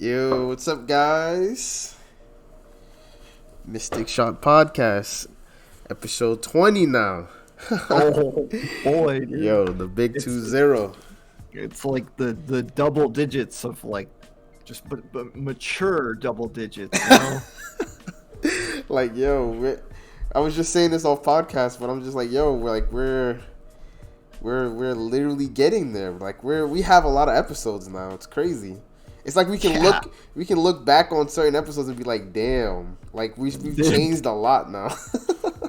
Yo, what's up, guys? Mystic Shot Podcast, episode 20 now. Oh boy, dude. Yo, the big 2-0. It's like the double digits of like just but mature double digits, you know? Like, yo, I was just saying this off podcast, but I'm just like, yo, we're literally getting there. Like, we have a lot of episodes now. It's crazy. It's like we can look back on certain episodes and be like, damn, like we've changed a lot now.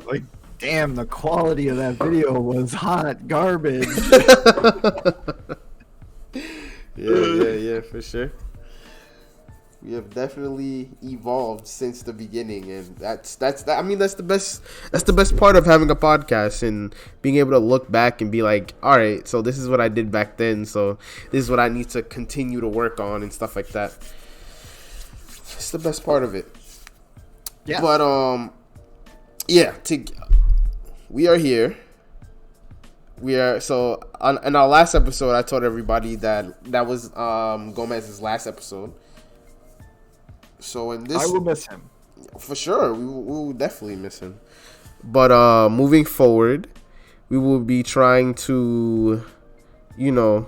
Like, damn, the quality of that video was hot garbage. Yeah, for sure. We have definitely evolved since the beginning, and that's the best part of having a podcast and being able to look back and be like, all right, so this is what I did back then, so this is what I need to continue to work on and stuff like that. It's the best part of it. Yeah. But we are here. We are in our last episode, I told everybody that was Gomez's last episode. So in this, I will miss him for sure. We will definitely miss him. But moving forward, we will be trying to, we're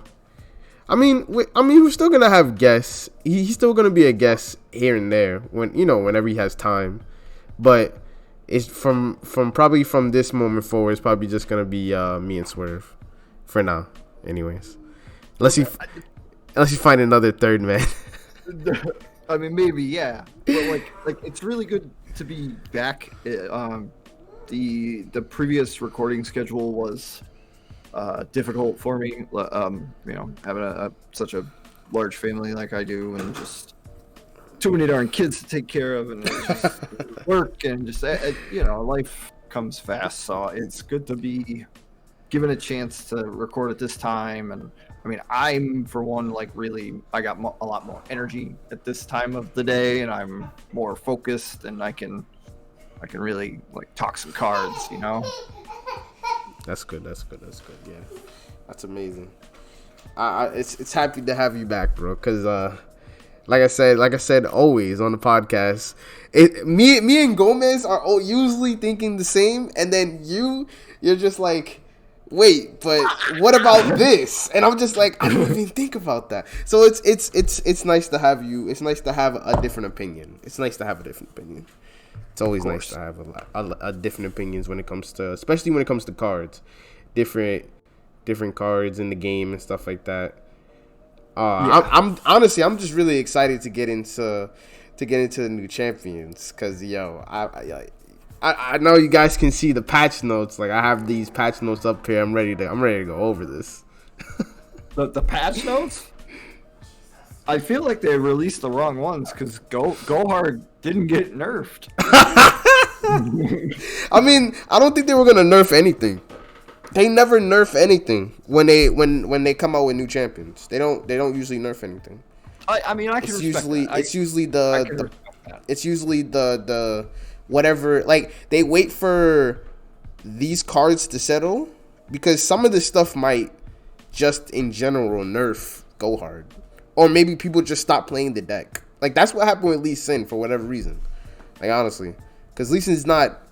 still gonna have guests. He's still gonna be a guest here and there whenever he has time. But it's from this moment forward, it's probably just gonna be me and Swurv for now. Anyways, unless you find another third man. I mean, maybe, yeah, but like it's really good to be back. The previous recording schedule was difficult for me. Having such a large family like I do, and just too many darn kids to take care of, and just work, and just life comes fast. So it's good to be given a chance to record at this time. And I mean, I'm for one, like, really, I got a lot more energy at this time of the day, and I'm more focused, and I can really like talk some cards, you know. That's good. Yeah, that's amazing. It's happy to have you back, bro. Cause like I said, always on the podcast, me and Gomez are usually thinking the same, and then you're just like, wait, but what about this? And I'm just like, I don't even think about that. So it's nice to have you. It's nice to have a different opinion. It's always nice to have a different opinions when it comes to, especially when it comes to cards, different cards in the game and stuff like that. I'm honestly, I'm just really excited to get into the new champions, because I know you guys can see the patch notes. Like, I have these patch notes up here. I'm ready to go over this. The patch notes? I feel like they released the wrong ones, because Go Hard didn't get nerfed. I mean, I don't think they were gonna nerf anything. They never nerf anything when they come out with new champions. They don't usually nerf anything. I mean, I can respect that. It's usually the whatever, like, they wait for these cards to settle, because some of this stuff might just in general nerf Go Hard, or maybe people just stop playing the deck. Like, that's what happened with Lee Sin for whatever reason. Like, honestly, because Lee Sin's not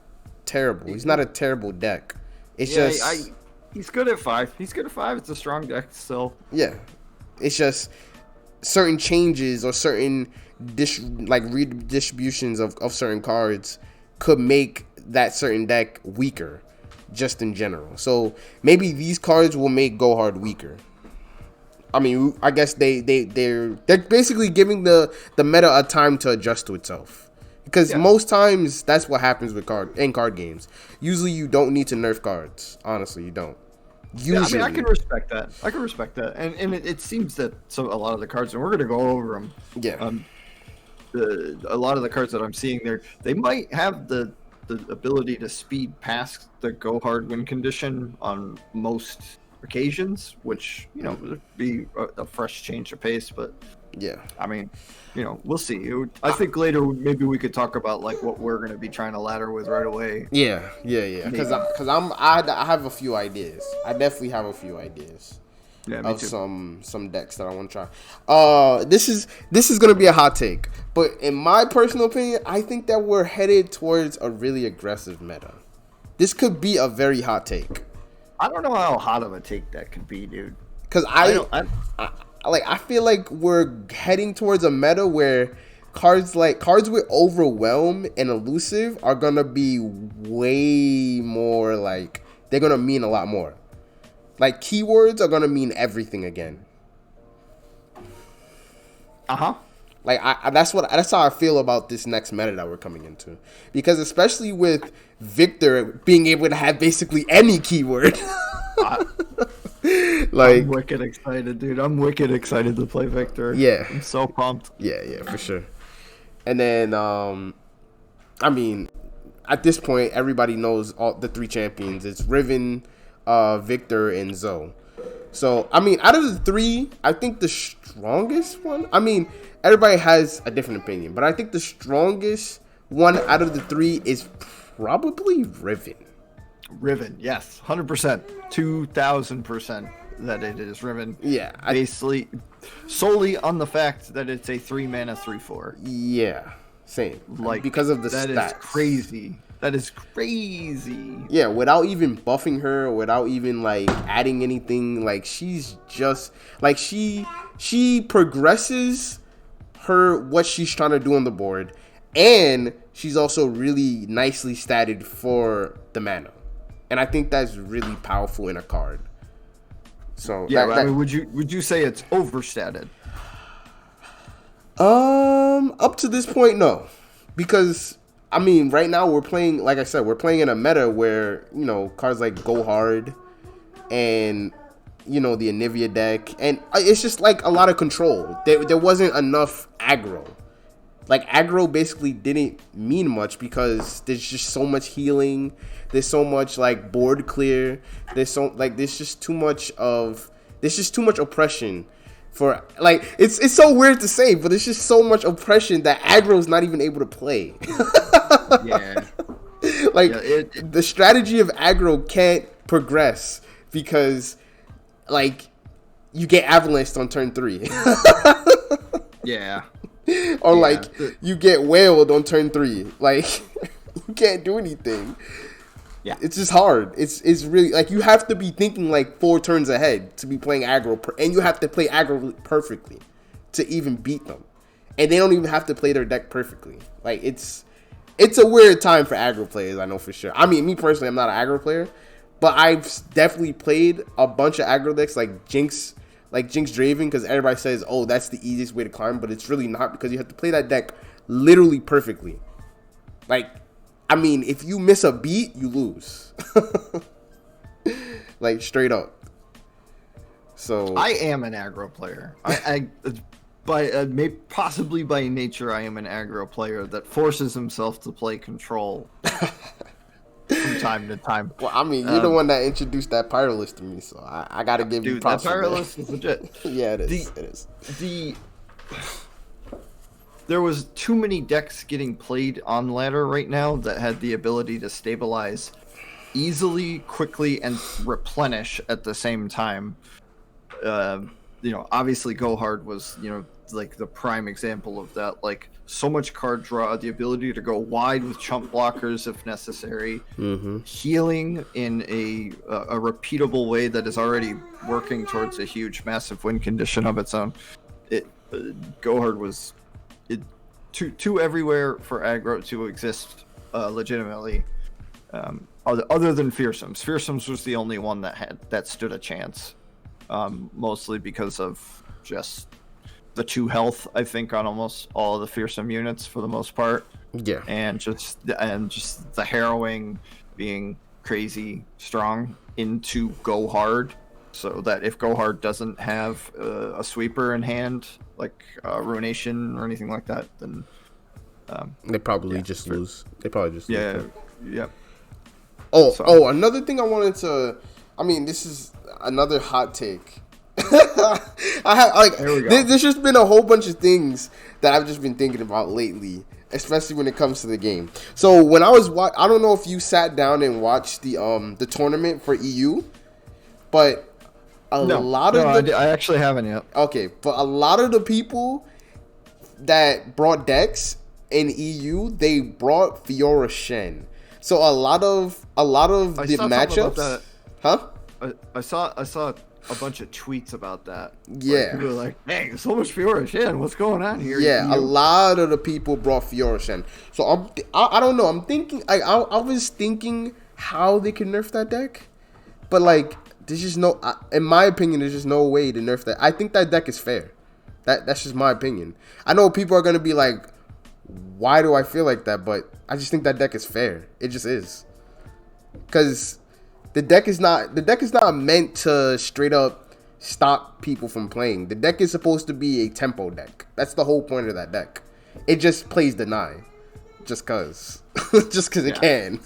terrible. He's not a terrible deck. It's he's good at 5. He's good at 5. It's a strong deck still. Yeah, it's just certain changes or certain redistributions of certain cards could make that certain deck weaker, just in general. So maybe these cards will make Go Hard weaker. I mean, I guess they're basically giving the meta a time to adjust to itself. Because most times that's what happens with card games. Usually you don't need to nerf cards. Honestly, you don't. Usually. Yeah, I mean, I can respect that. And it seems that a lot of the cards, and we're going to go over them. Yeah. A lot of the cards that I'm seeing there, they might have the ability to speed past the Go Hard win condition on most occasions, which, would be a fresh change of pace. But yeah, I mean, we'll see. I think later maybe we could talk about like what we're going to be trying to ladder with right away. Yeah. Because I have a few ideas. I definitely have a few ideas. Yeah, me of too. some decks that I want to try. This is gonna be a hot take, but in my personal opinion, I think that we're headed towards a really aggressive meta. This could be a very hot take. I don't know how hot of a take that could be, dude. Because I feel like we're heading towards a meta where cards with overwhelm and elusive are gonna be way more like they're gonna mean a lot more. Like keywords are gonna mean everything again. Like that's how I feel about this next meta that we're coming into, because especially with Viktor being able to have basically any keyword. I'm wicked excited, dude. I'm wicked excited to play Viktor. Yeah, I'm so pumped. Yeah, for sure. And then, I mean, at this point, everybody knows all the 3 champions. It's Riven, Viktor, and Zoe. So, I mean, out of the 3, I think the strongest one. I mean, everybody has a different opinion, but I think the strongest one out of the 3 is probably Riven. Riven, yes, 100%, 2,000% that it is Riven. Yeah, basically, solely on the fact that it's a 3-mana 3/4. Yeah, same. Like because of the that stats. is crazy. That is crazy. Yeah, without even buffing her, without even like adding anything, like she's just like she progresses what she's trying to do on the board, and she's also really nicely statted for the mana. And I think that's really powerful in a card. So yeah, I mean, would you say it's overstated? Up to this point, no, because I mean, right now we're playing, like I said, we're playing in a meta where cards like Go Hard, and the Anivia deck, and it's just like a lot of control. There wasn't enough aggro. Like aggro basically didn't mean much because there's just so much healing. There's so much like board clear. There's just too much oppression for like it's so weird to say, but there's just so much oppression that aggro's not even able to play. Yeah. The strategy of aggro can't progress because like you get avalanced on turn 3. Yeah. Or like you get wailed on turn 3. Like you can't do anything. Yeah, it's just hard. It's really like you have to be thinking like 4 turns ahead to be playing aggro, and you have to play aggro perfectly to even beat them. And they don't even have to play their deck perfectly. Like it's a weird time for aggro players. I know for sure. I mean, me personally, I'm not an aggro player, but I've definitely played a bunch of aggro decks like Jinx Draven, because everybody says, oh, that's the easiest way to climb, but it's really not, because you have to play that deck literally perfectly. Like, I mean, if you miss a beat, you lose. Like, straight up. So I am an aggro player. Possibly by nature, I am an aggro player that forces himself to play control from time to time. Well, I mean, you're the one that introduced that Pyrolist to me, so I gotta give you props. That Pyrolist is legit. Yeah, it is. There was too many decks getting played on ladder right now that had the ability to stabilize easily, quickly, and replenish at the same time. Obviously Go Hard was, like the prime example of that. Like, so much card draw, the ability to go wide with chump blockers if necessary, healing in a repeatable way that is already working towards a huge, massive win condition of its own. Go Hard was too everywhere for aggro to exist legitimately. Other than Fearsomes. Fearsomes was the only one that stood a chance, mostly because of just the 2 health, I think, on almost all of the Fearsome units for the most part. Yeah. And just the harrowing being crazy strong into Go Hard, so that if Go Hard doesn't have a sweeper in hand, like Ruination or anything like that, then they probably just lose. They probably just lose. Yeah. Another thing I wanted to, I mean, this is another hot take. There's just been a whole bunch of things that I've just been thinking about lately, especially when it comes to the game. So when I was I don't know if you sat down and watched the tournament for EU, but I actually haven't yet. Okay, but a lot of the people that brought decks in EU, they brought Fiora Shen. So a lot of the matchups, huh? I saw a bunch of tweets about that. Yeah, people were like, "Dang, so much Fiora Shen. What's going on here?" Yeah, a lot of the people brought Fiora Shen. So I don't know. I'm thinking. I was thinking how they can nerf that deck, but like there's just no. In my opinion, there's just no way to nerf that. I think that deck is fair. That's just my opinion. I know people are gonna be like, "Why do I feel like that?" But I just think that deck is fair. It just is, because the deck is not meant to straight up stop people from playing. The deck is supposed to be a tempo deck. That's the whole point of that deck. It just plays deny, just cause it can.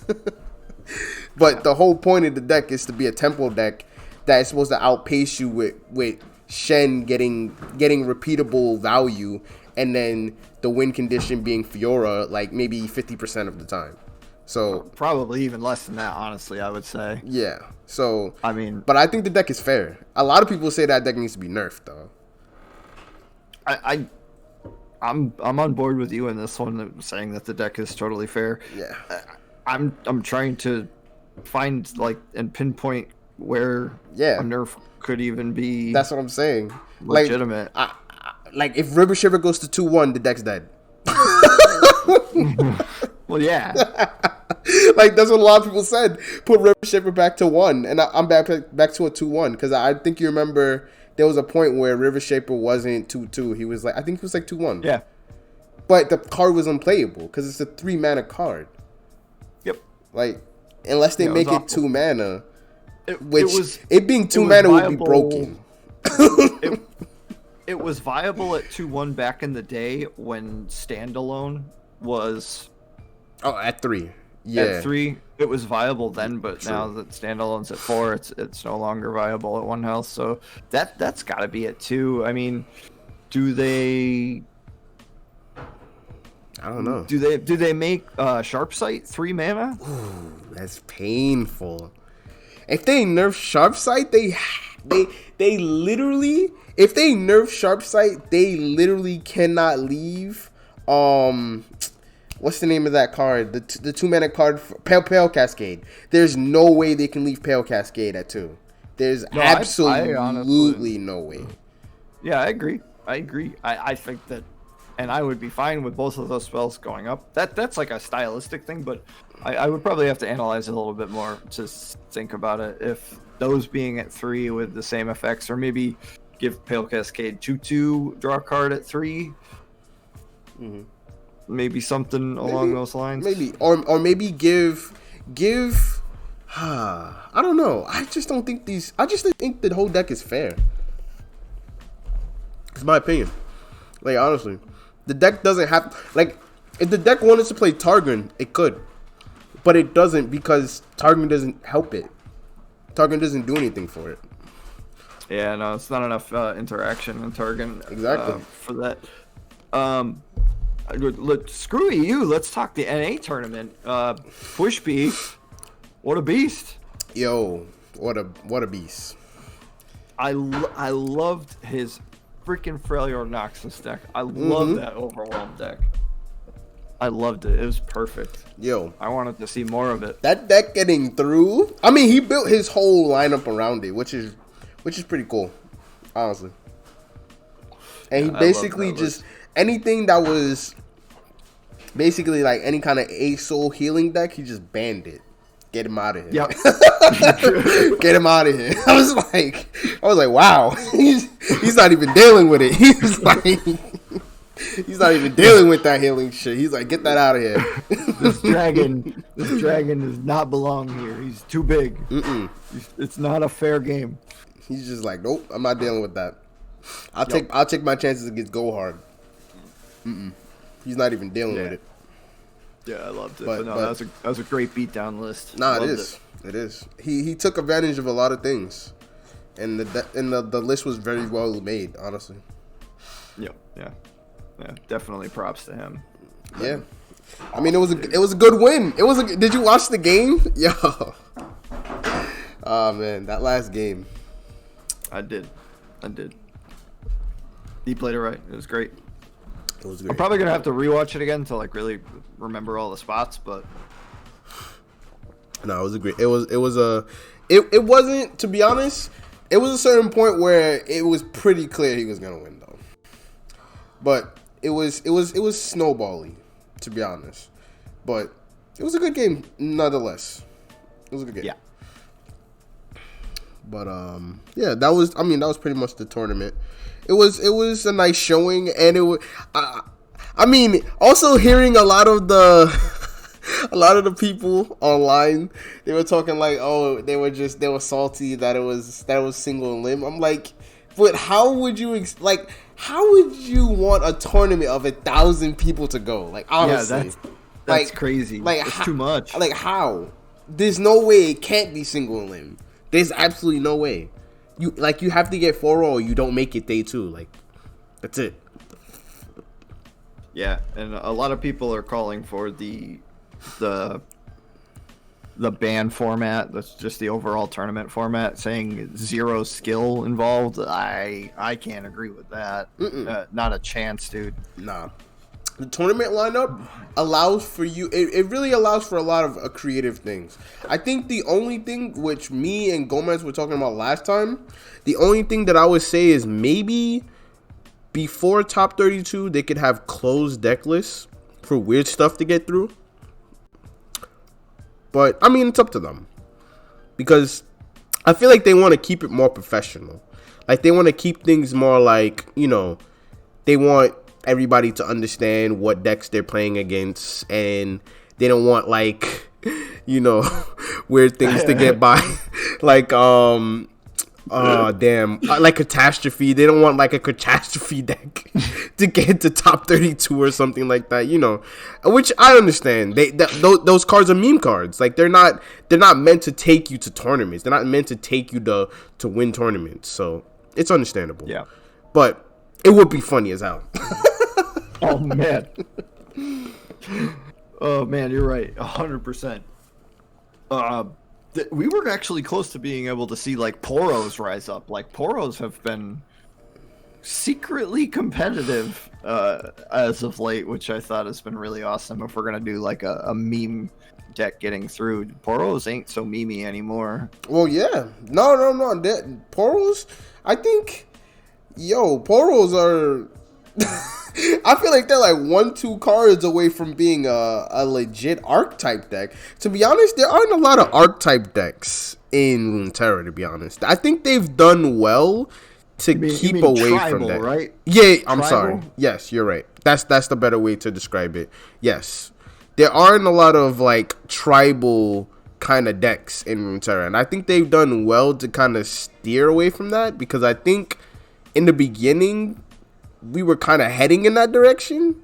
But the whole point of the deck is to be a tempo deck that is supposed to outpace you with Shen getting repeatable value, and then the win condition being Fiora like maybe 50% of the time. So probably even less than that, honestly, I would say. Yeah. So I mean, but I think the deck is fair. A lot of people say that deck needs to be nerfed, though. I'm on board with you in this one, saying that the deck is totally fair. Yeah. I'm trying to find and pinpoint where a nerf could even be. That's what I'm saying. Legitimate. Like if River Shiver goes to 2-1, the deck's dead. Well, yeah. Like that's what a lot of people said. Put River Shiver back to 1, and I'm back to a 2-1, because I think you remember there was a point where River Shaper wasn't 2-2. He was I think he was 2-1. Yeah. But the card was unplayable because it's a 3-mana card. Yep. Like unless they make it 2 mana, it being 2 mana would be broken. It was viable at 2-1 back in the day when standalone was. Oh, at 3. Yeah. At 3, it was viable then, but now that standalone's at 4, it's no longer viable at 1 health. So that's got to be at 2. I mean, do they? I don't know. Do they make Sharp Sight 3 mana? Ooh, that's painful. If they nerf Sharp Sight, they literally. If they nerf Sharp Sight, they literally cannot leave. What's the name of that card? The 2-mana card, Pale Cascade. There's no way they can leave Pale Cascade at 2. There's absolutely honestly, no way. Yeah, I agree. I think that, and I would be fine with both of those spells going up. That's like a stylistic thing, but I would probably have to analyze it a little bit more to think about it. If those being at 3 with the same effects, or maybe give Pale Cascade 2/2, draw a card at 3. Mm-hmm. Maybe something along those lines. Maybe, or maybe give. I don't know. I just think the whole deck is fair. It's my opinion. Like honestly, the deck doesn't have if the deck wanted to play Targon, it could, but it doesn't because Targon doesn't help it. Targon doesn't do anything for it. Yeah, no, it's not enough interaction in Targon. Exactly for that. Screw you. Let's talk the NA tournament. Pushby, what a beast! Yo, what a beast! I loved his freaking Freljord Noxus deck. I love that Overwhelm deck. I loved it. It was perfect. Yo, I wanted to see more of it. That deck getting through. I mean, he built his whole lineup around it, which is pretty cool, honestly. And he basically just anything that was basically like any kind of soul healing deck, he just banned it. Get him out of here. Yep. Get him out of here. I was like, wow. He's not even dealing with it. He's not even dealing with that healing shit. He's like, get that out of here. This dragon does not belong here. He's too big. It's not a fair game. He's just like, nope, I'm not dealing with that. I'll take my chances against Gohard. He's not even dealing with it. Yeah, I loved it. But that was a great beatdown list. Nah, it is. He took advantage of a lot of things, and the list was very well made, honestly. Yeah, definitely props to him. Yeah, I mean it was a good win. Did you watch the game? Yo, oh man, that last game. I did. He played it right. It was great. It was great. I'm probably gonna have to rewatch it again to like really remember all the spots, but no, it was a great. It wasn't, to be honest. It was a certain point where it was pretty clear he was gonna win though. But it was snowbally, to be honest. But it was a good game nonetheless. It was a good game. Yeah. But yeah, that was pretty much the tournament. It was a nice showing, and it was I mean, also hearing a lot of the people online, they were talking like, oh, they were salty that it was single limb. I'm like, but how would you want a tournament of 1,000 people to go? Like, honestly, yeah, that's crazy. Like, it's too much. Like, how? There's no way it can't be single limb. There's absolutely no way. You have to get 4-0 or you don't make it day 2. Like, that's it. Yeah, and a lot of people are calling for the ban format. That's just the overall tournament format, saying 0 skill involved. I can't agree with that. Not a chance, dude. Nah. The tournament lineup allows for you. It really allows for a lot of creative things. I think the only thing which me and Gomez were talking about last time, the only thing that I would say is maybe before top 32, they could have closed deck lists for weird stuff to get through. But, I mean, it's up to them. Because I feel like they want to keep it more professional. Like, they want to keep things more like, they want everybody to understand what decks they're playing against. And they don't want, like, weird things to get by. Like, like Catastrophe. They don't want like a Catastrophe deck to get to top 32 or something like that, which I understand. Those cards are meme cards. Like they're not meant to take you to tournaments. They're not meant to take you to win tournaments. So it's understandable. Yeah. But it would be funny as hell. Oh man. Oh man, you're right. 100%. We were actually close to being able to see like Poros rise up. Like Poros have been secretly competitive as of late, which I thought has been really awesome. If we're gonna do like a meme deck getting through, Poros ain't so memey anymore. Well, yeah, no. Poros, I think, Poros are. I feel like they're like 1-2 cards away from being a legit archetype deck. To be honest, there aren't a lot of archetype decks in Runeterra, to be honest. I think they've done well to keep away tribal, from that. Right? Yeah, I'm tribal? sorry. Yes, you're right. That's the better way to describe it. Yes. There aren't a lot of like tribal kind of decks in Runeterra, and I think they've done well to kind of steer away from that, because I think in the beginning we were kind of heading in that direction,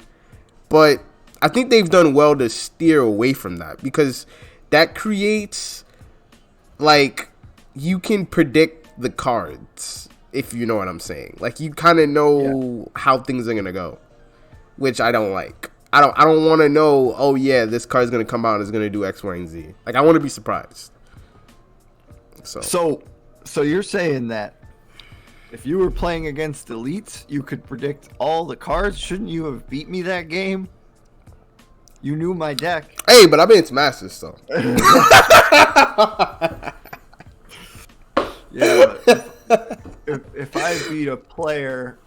but I think they've done well to steer away from that, because that creates, like, you can predict the cards, if you know what I'm saying. Like, you kind of know how things are gonna go, which I don't like. I don't want to know, oh yeah, this card's gonna come out and it's gonna do X, Y, and Z. Like, I want to be surprised. So you're saying that if you were playing against elites, you could predict all the cards? Shouldn't you have beat me that game? You knew my deck. Hey, but I've been to Masters, so. Yeah, if I beat a player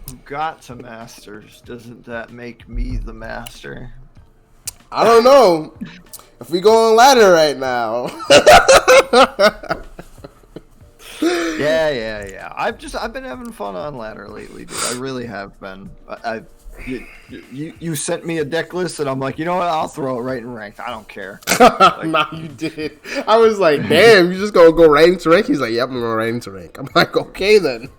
who got to Masters, doesn't that make me the master? I don't know. If we go on ladder right now. Yeah. I've been having fun on ladder lately, dude. I really have been. You sent me a deck list, and I'm like, you know what? I'll throw it right in ranked. I don't care. Like, nah, you did. I was like, damn, you just gonna go right into rank? He's like, yep, I'm going right into rank. I'm like, okay then.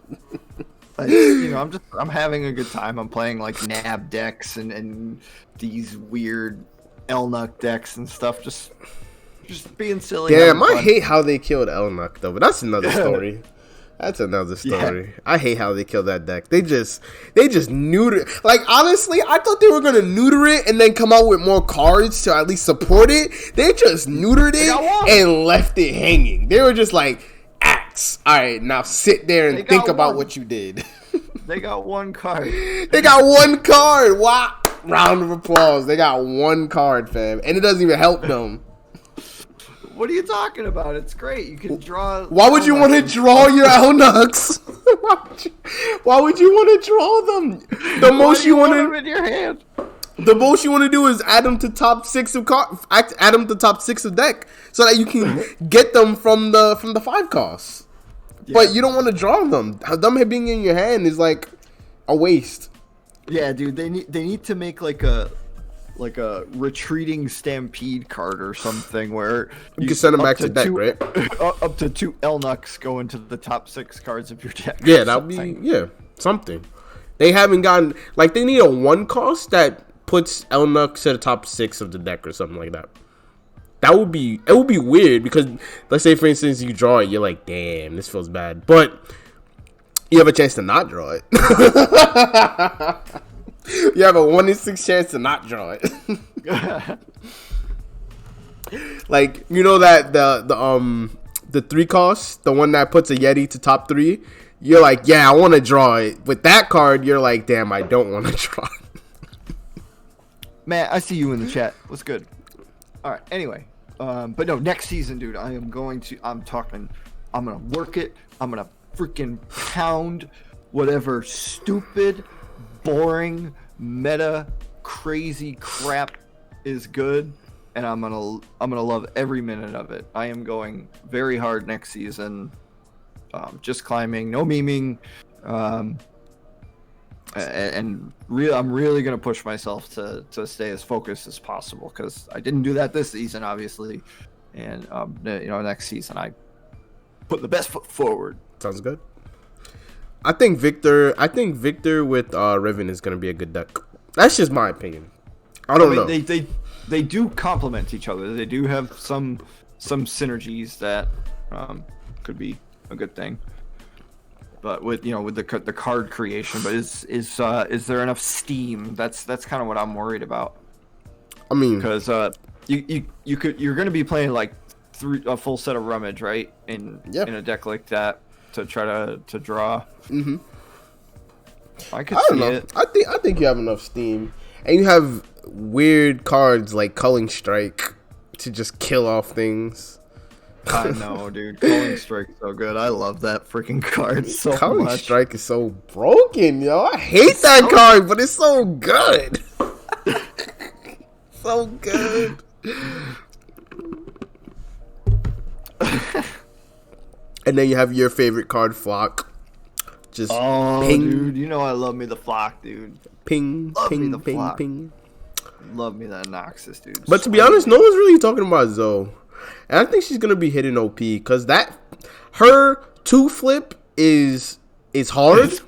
I'm having a good time. I'm playing like nab decks and these weird Elnuck decks and stuff. Just being silly. Damn, I hate how they killed Elnuck though, but that's another story. That's another story. Yeah. I hate how they killed that deck. They just neuter. Like, honestly, I thought they were gonna neuter it and then come out with more cards to at least support it. They just neutered it and left it hanging. They were just like, facts. All right, now sit there and think about what you did. They got one card. They got one card. Wow. Round of applause. They got one card, fam. And it doesn't even help them. What are you talking about? It's great. You can draw. Why would you want to draw your Elnuks? Why would you want to draw them? The most you want them in your hand. The most you want to do is add them to top 6 of add them to top 6 of deck, so that you can get them from the 5 costs. Yeah. But you don't want to draw them. Them being in your hand is like a waste. Yeah, dude. They need to make like a retreating stampede card or something where you can send them back to deck, right? Up to 2 Elnuks go into the top 6 cards of your deck. Yeah, that would be something. They haven't gotten they need a 1 cost that puts Elnuks to the top 6 of the deck or something like that. It would be weird because let's say for instance you draw it, you're like, damn, this feels bad, but you have a chance to not draw it. You have a 1 in 6 chance to not draw it. Like, you know that the 3 cost, the one that puts a Yeti to top 3, you're like, yeah, I want to draw it. With that card, you're like, damn, I don't want to draw it. Man, I see you in the chat. What's good? All right. Anyway, but no, next season, dude, I'm going to work it. I'm going to freaking pound whatever stupid, boring, meta, crazy crap is good, and I'm gonna love every minute of it. I am going very hard next season. Just climbing, no memeing. And I'm really gonna push myself to stay as focused as possible because I didn't do that this season, obviously, and next season I put the best foot forward. Sounds good. I think Viktor with Riven is gonna be a good deck. That's just my opinion. I don't know. They do complement each other. They do have some synergies that could be a good thing. But with the card creation, but is there enough steam? That's kind of what I'm worried about. I mean, because you're going to be playing like a full set of Rummage, right? In a deck like that to try to draw. Mm-hmm. I don't know. I think you have enough steam, and you have weird cards like Culling Strike to just kill off things. I know, dude. Culling Strike is so good. I love that freaking card so much. Culling Strike is so broken, yo. I hate that card, but it's so good. So good. And then you have your favorite card, Flock. Just ping. Dude, you know I love me the Flock, dude. Ping, love ping, me the ping, Flock. ping. Love me that Noxus, dude. But to be honest, no one's really talking about Zoe. And I think she's gonna be hitting OP because her 2 flip is hard. It's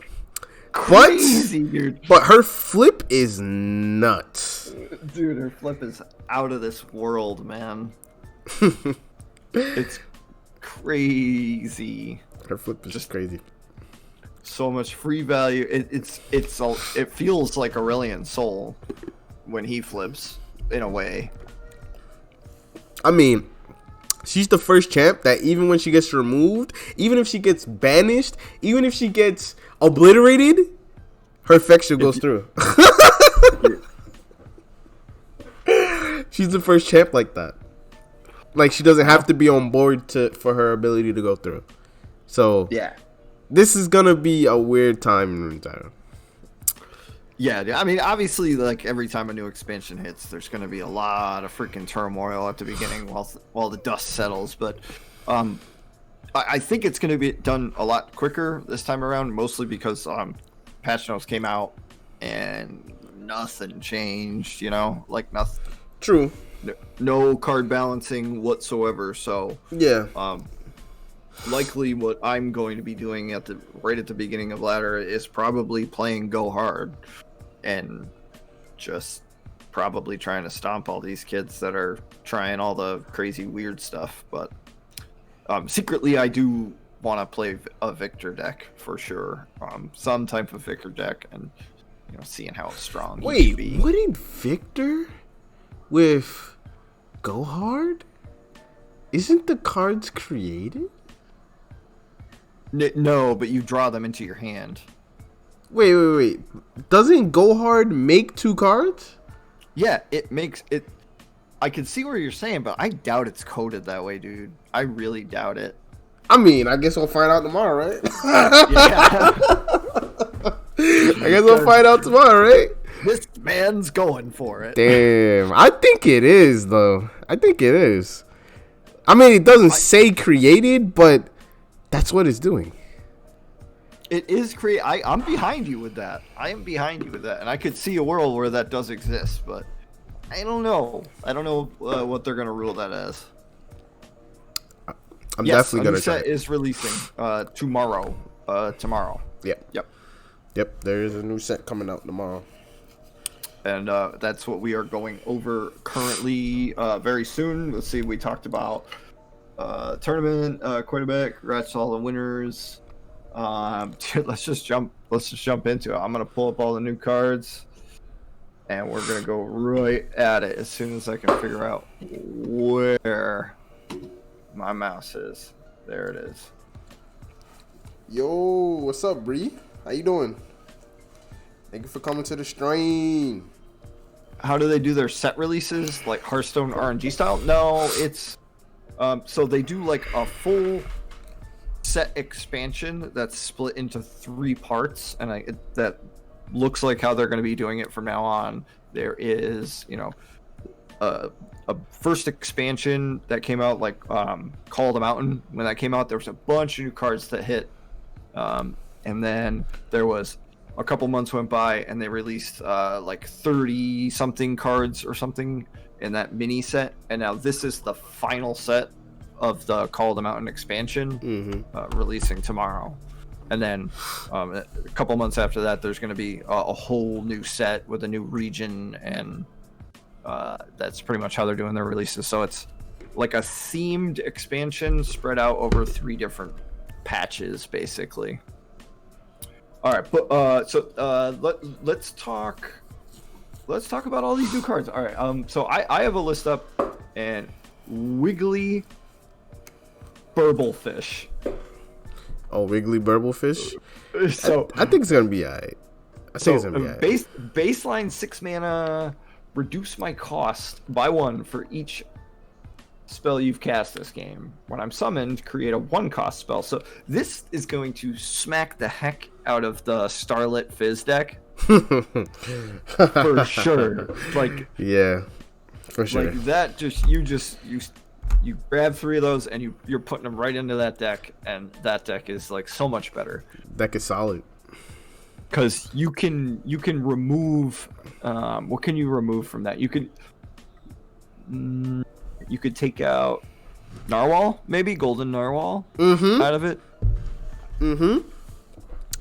crazy, dude. But her flip is nuts. Dude, her flip is out of this world, man. It's crazy. Her flip is just crazy. So much free value. It feels like Aurelion Soul when he flips in a way. I mean, she's the first champ that even when she gets removed, even if she gets banished, even if she gets obliterated, her effect still goes through. She's the first champ like that. Like, she doesn't have to be on board for her ability to go through. So yeah, this is gonna be a weird time in Runeterra. Yeah, I mean, obviously, like every time a new expansion hits, there's gonna be a lot of freaking turmoil at the beginning while the dust settles. But I think it's gonna be done a lot quicker this time around, mostly because patch notes came out and nothing changed. Like nothing. True. No card balancing whatsoever. So yeah. Likely what I'm going to be doing right at the beginning of ladder is probably playing Go Hard and just probably trying to stomp all these kids that are trying all the crazy weird stuff. But secretly I do want to play a Viktor deck for sure. Some type of Viktor deck and seeing how strong he can be. Wouldn't Viktor with Go Hard? Isn't the cards created? No, but you draw them into your hand. Wait. Doesn't Go Hard make 2 cards? Yeah, it makes it. I can see what you're saying, but I doubt it's coded that way, dude. I really doubt it. I mean, I guess we'll find out tomorrow, right? Yeah. I guess we'll find out tomorrow, right? This man's going for it. Damn. I think it is, though. I think it is. I mean, it doesn't say created, but that's what it's doing. It is I'm behind you with that. I am behind you with that. And I could see a world where that does exist, but I don't know. I don't know what they're going to rule that as. I'm definitely going to try. Set is releasing tomorrow. Yep. There is a new set coming out tomorrow. And that's what we are going over currently very soon. Let's see, we talked about tournament quite a bit. Congrats to all the winners. Let's just jump into it. I'm gonna pull up all the new cards, and we're gonna go right at it as soon as I can figure out where my mouse is. There it is. Yo, what's up, Bree? How you doing? Thank you for coming to the stream. How do they do their set releases? Like Hearthstone RNG style? No, it's so they do like a full set expansion that's split into 3 parts, and that looks like how they're going to be doing it from now on. There is, a first expansion that came out, like Call of the Mountain. When that came out, there was a bunch of new cards that hit, and then there was a couple months went by and they released like 30 something cards or something in that mini set, and now this is the final set of the Call of the Mountain expansion, releasing tomorrow. And then a couple months after that, there's going to be a whole new set with a new region, and that's pretty much how they're doing their releases. So it's like a themed expansion spread out over 3 different patches, basically. All right, but let's talk about all these new cards. All right, so I have a list up, and Wiggly Burblefish. Oh, Wiggly Burblefish. So I think it's gonna be alright. I think it's gonna be alright. Baseline 6 mana, reduce my cost by 1 for each spell you've cast this game. When I'm summoned, create a 1-cost spell. So this is going to smack the heck out of the Starlit Fizz deck. For sure. Like, yeah, for sure. Like that, you grab 3 of those and you're putting them right into that deck, and that deck is like so much better. Deck is solid. Because you can remove what can you remove from that? You could take out Narwhal, maybe Golden Narwhal out of it.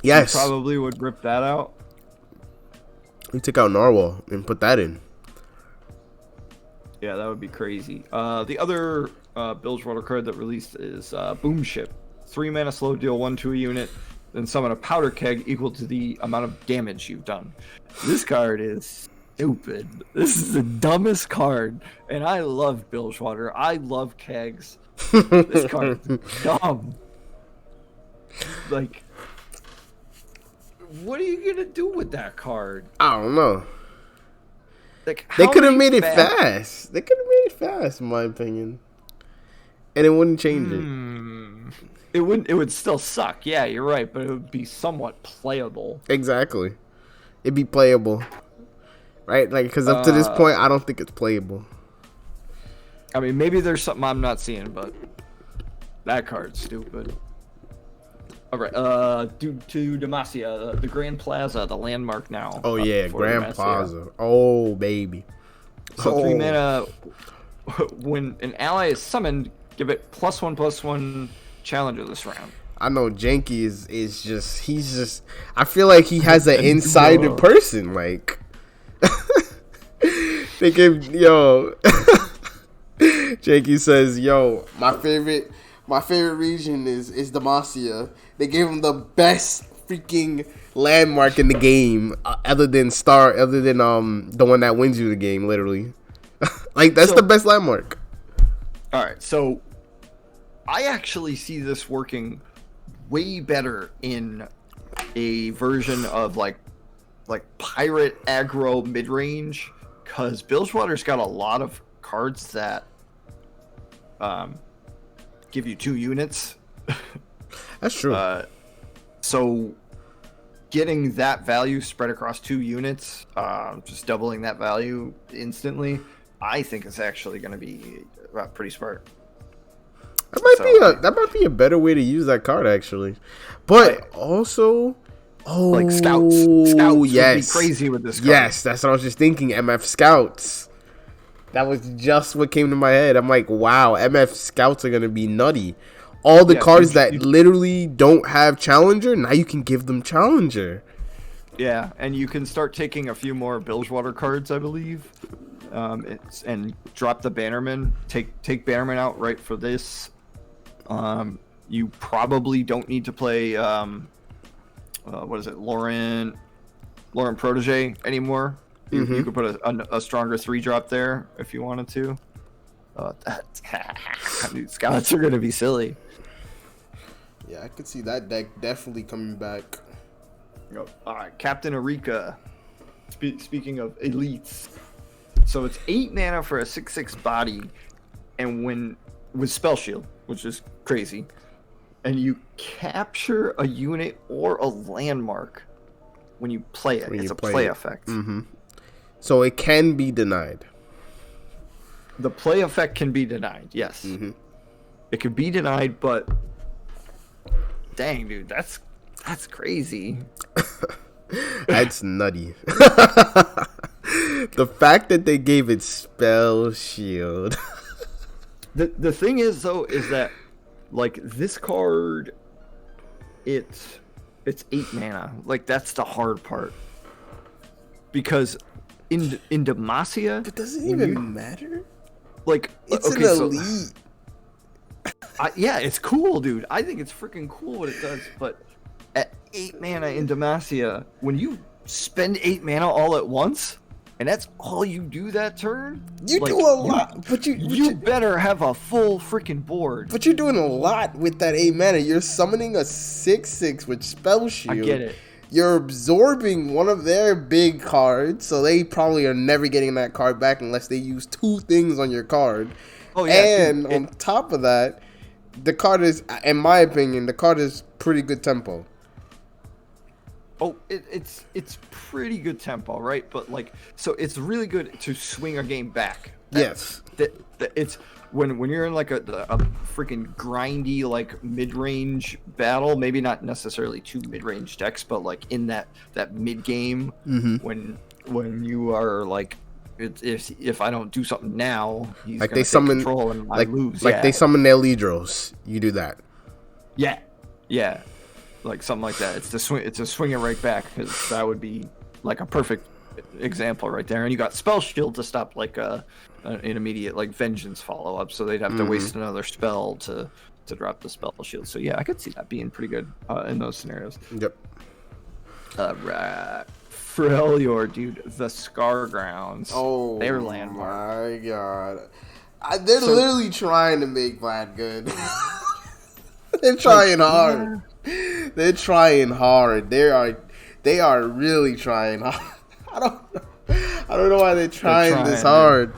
Yes. You probably would rip that out. You take out Narwhal and put that in. Yeah, that would be crazy. The other Bilgewater card that released is Boom Ship. 3 mana slow, deal 1 to a unit, then summon a powder keg equal to the amount of damage you've done. This card is stupid. This is the dumbest card, and I love Bilgewater. I love kegs. This card is dumb. Like, what are you gonna do with that card? I don't know. Like, they could have made it fast. They could have made it fast, in my opinion, and it wouldn't change it. It wouldn't. It would still suck. Yeah, you're right, but it would be somewhat playable. Exactly, it'd be playable, right? Like, because up to this point, I don't think it's playable. I mean, maybe there's something I'm not seeing, but that card's stupid. All right, due to Demacia, the Grand Plaza, the landmark now. Oh yeah, Grand Plaza. Oh baby. So 3 mana. When an ally is summoned, give it +1/+1 challenger this round. I know Janky is just, he's just, I feel like he has an insider person, like they give, yo Janky says, yo, my favorite region is Demacia. They gave him the best freaking landmark in the game, other than the one that wins you the game, literally. Like, that's the best landmark. All right, so I actually see this working way better in a version of like pirate aggro mid range, because Bilgewater's got a lot of cards that give you 2 units. That's true. So getting that value spread across 2 units, just doubling that value instantly, I think is actually going to be pretty smart. That might be a better way to use that card, actually. But also, like scouts yes, would be crazy with this card. Yes, that's what I was just thinking. MF Scouts. That was just what came to my head. I'm like, wow, MF Scouts are gonna be nutty. All the cards that literally don't have Challenger, now you can give them Challenger. Yeah, and you can start taking a few more Bilgewater cards, I believe, and drop the Bannerman. Take Bannerman out right for this. You probably don't need to play what is it, Lauren Protege anymore. You could put a stronger 3-drop there if you wanted to. Dude, Scouts are gonna be silly. Yeah, I could see that deck definitely coming back. All right, Captain Erika. Speaking of elites, so it's 8 mana for a 6/6 body, and with Spell Shield, which is crazy, and you capture a unit or a landmark when you play it. It's a play effect. Mm-hmm. So it can be denied. The play effect can be denied. Yes, it can be denied, but dang, dude, that's crazy. That's nutty. The fact that they gave it Spell Shield. The thing is, though, is that like this card, it's 8 mana. Like, that's the hard part, because in Demacia, it doesn't even matter. Like, it's an elite. Yeah, it's cool, dude. I think it's freaking cool what it does. But at 8 mana in Demacia, when you spend 8 mana all at once, and that's all you do that turn, you do a lot. But you better have a full freaking board. But you're doing a lot with that 8 mana. You're summoning a 6/6 with Spell Shield. I get it. You're absorbing one of their big cards, so they probably are never getting that card back unless they use 2 things on your card. Oh yeah. And on top of that, the card is, in my opinion, the card is pretty good tempo. Oh, it's pretty good tempo, right? But like, so it's really good to swing a game back. Yes. It's when you're in like a freaking grindy like mid-range battle, maybe not necessarily 2 mid-range decks, but like in that mid game, when you are like, if I don't do something now, he's like, gonna take control and I lose. Like they summon their Lidros, you do that. Yeah. Like something like that. It's a swing it right back, because that would be like a perfect example right there. And you got Spell Shield to stop like an immediate like Vengeance follow up, so they'd have to waste another spell to drop the Spell Shield. So yeah, I could see that being pretty good in those scenarios. Yep. Freljord, dude, the Scar Grounds. Oh, their landmark. My God, they're literally trying to make Vlad good. They're trying hard. They're trying hard. They are really trying hard. I don't know why they're trying this hard.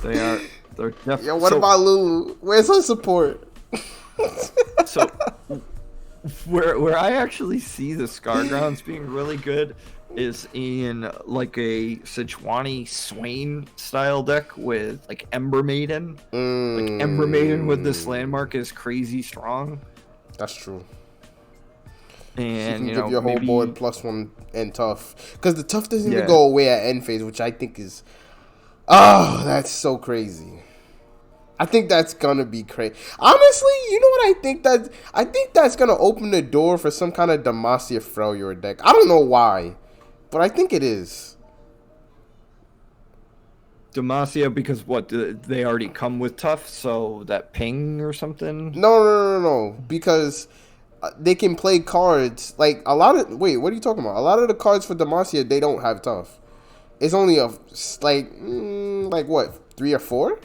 They're definitely. Yeah, what about Lulu? Where's her support? So where I actually see the Scar Grounds being really good is in like a Sejuani Swain style deck with like Ember Maiden. Like Ember Maiden with this landmark is crazy strong. That's true. And you can give your whole board +1 and tough, because the tough doesn't even go away at end phase, which I think is, that's so crazy. I think that's gonna be crazy. Honestly, you know what I think that's gonna open the door for some kind of Demacia Freljord deck. I don't know why, but I think it is. Demacia, because what, they already come with tough, so that ping or something? No. Because they can play cards like a lot of. Wait, what are you talking about? A lot of the cards for Demacia, they don't have tough. It's only like what, 3 or 4?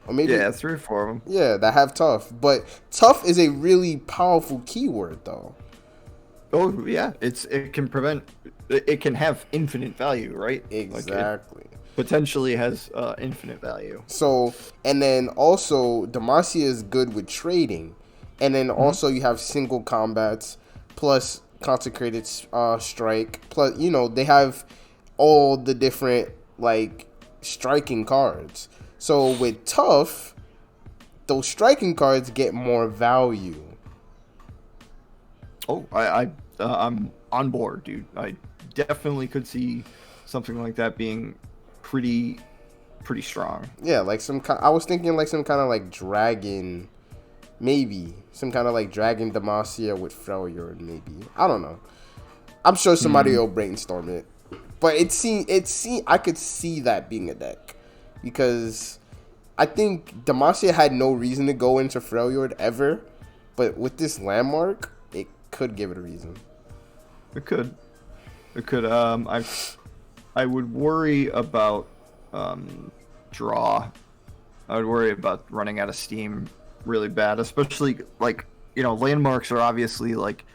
or maybe 3 or 4 of them. Yeah, that have tough, but tough is a really powerful keyword though. Oh yeah, it can have infinite value, right? Exactly. Like potentially has infinite value. So, and then also Demacia is good with trading, and then also you have single combats plus consecrated strike plus they have all the different like striking cards. So with tough, those striking cards get more value. Oh, I'm on board, dude. I definitely could see something like that being pretty strong. Yeah, like I was thinking like some kind of like dragon, maybe some kind of like dragon Demacia with Freljord, maybe. I don't know. I'm sure somebody will brainstorm it, but I could see that being a deck because I think Demacia had no reason to go into Freljord ever, but with this landmark, it could give it a reason. It could. I would worry about draw. I would worry about running out of steam really bad, especially like landmarks are obviously like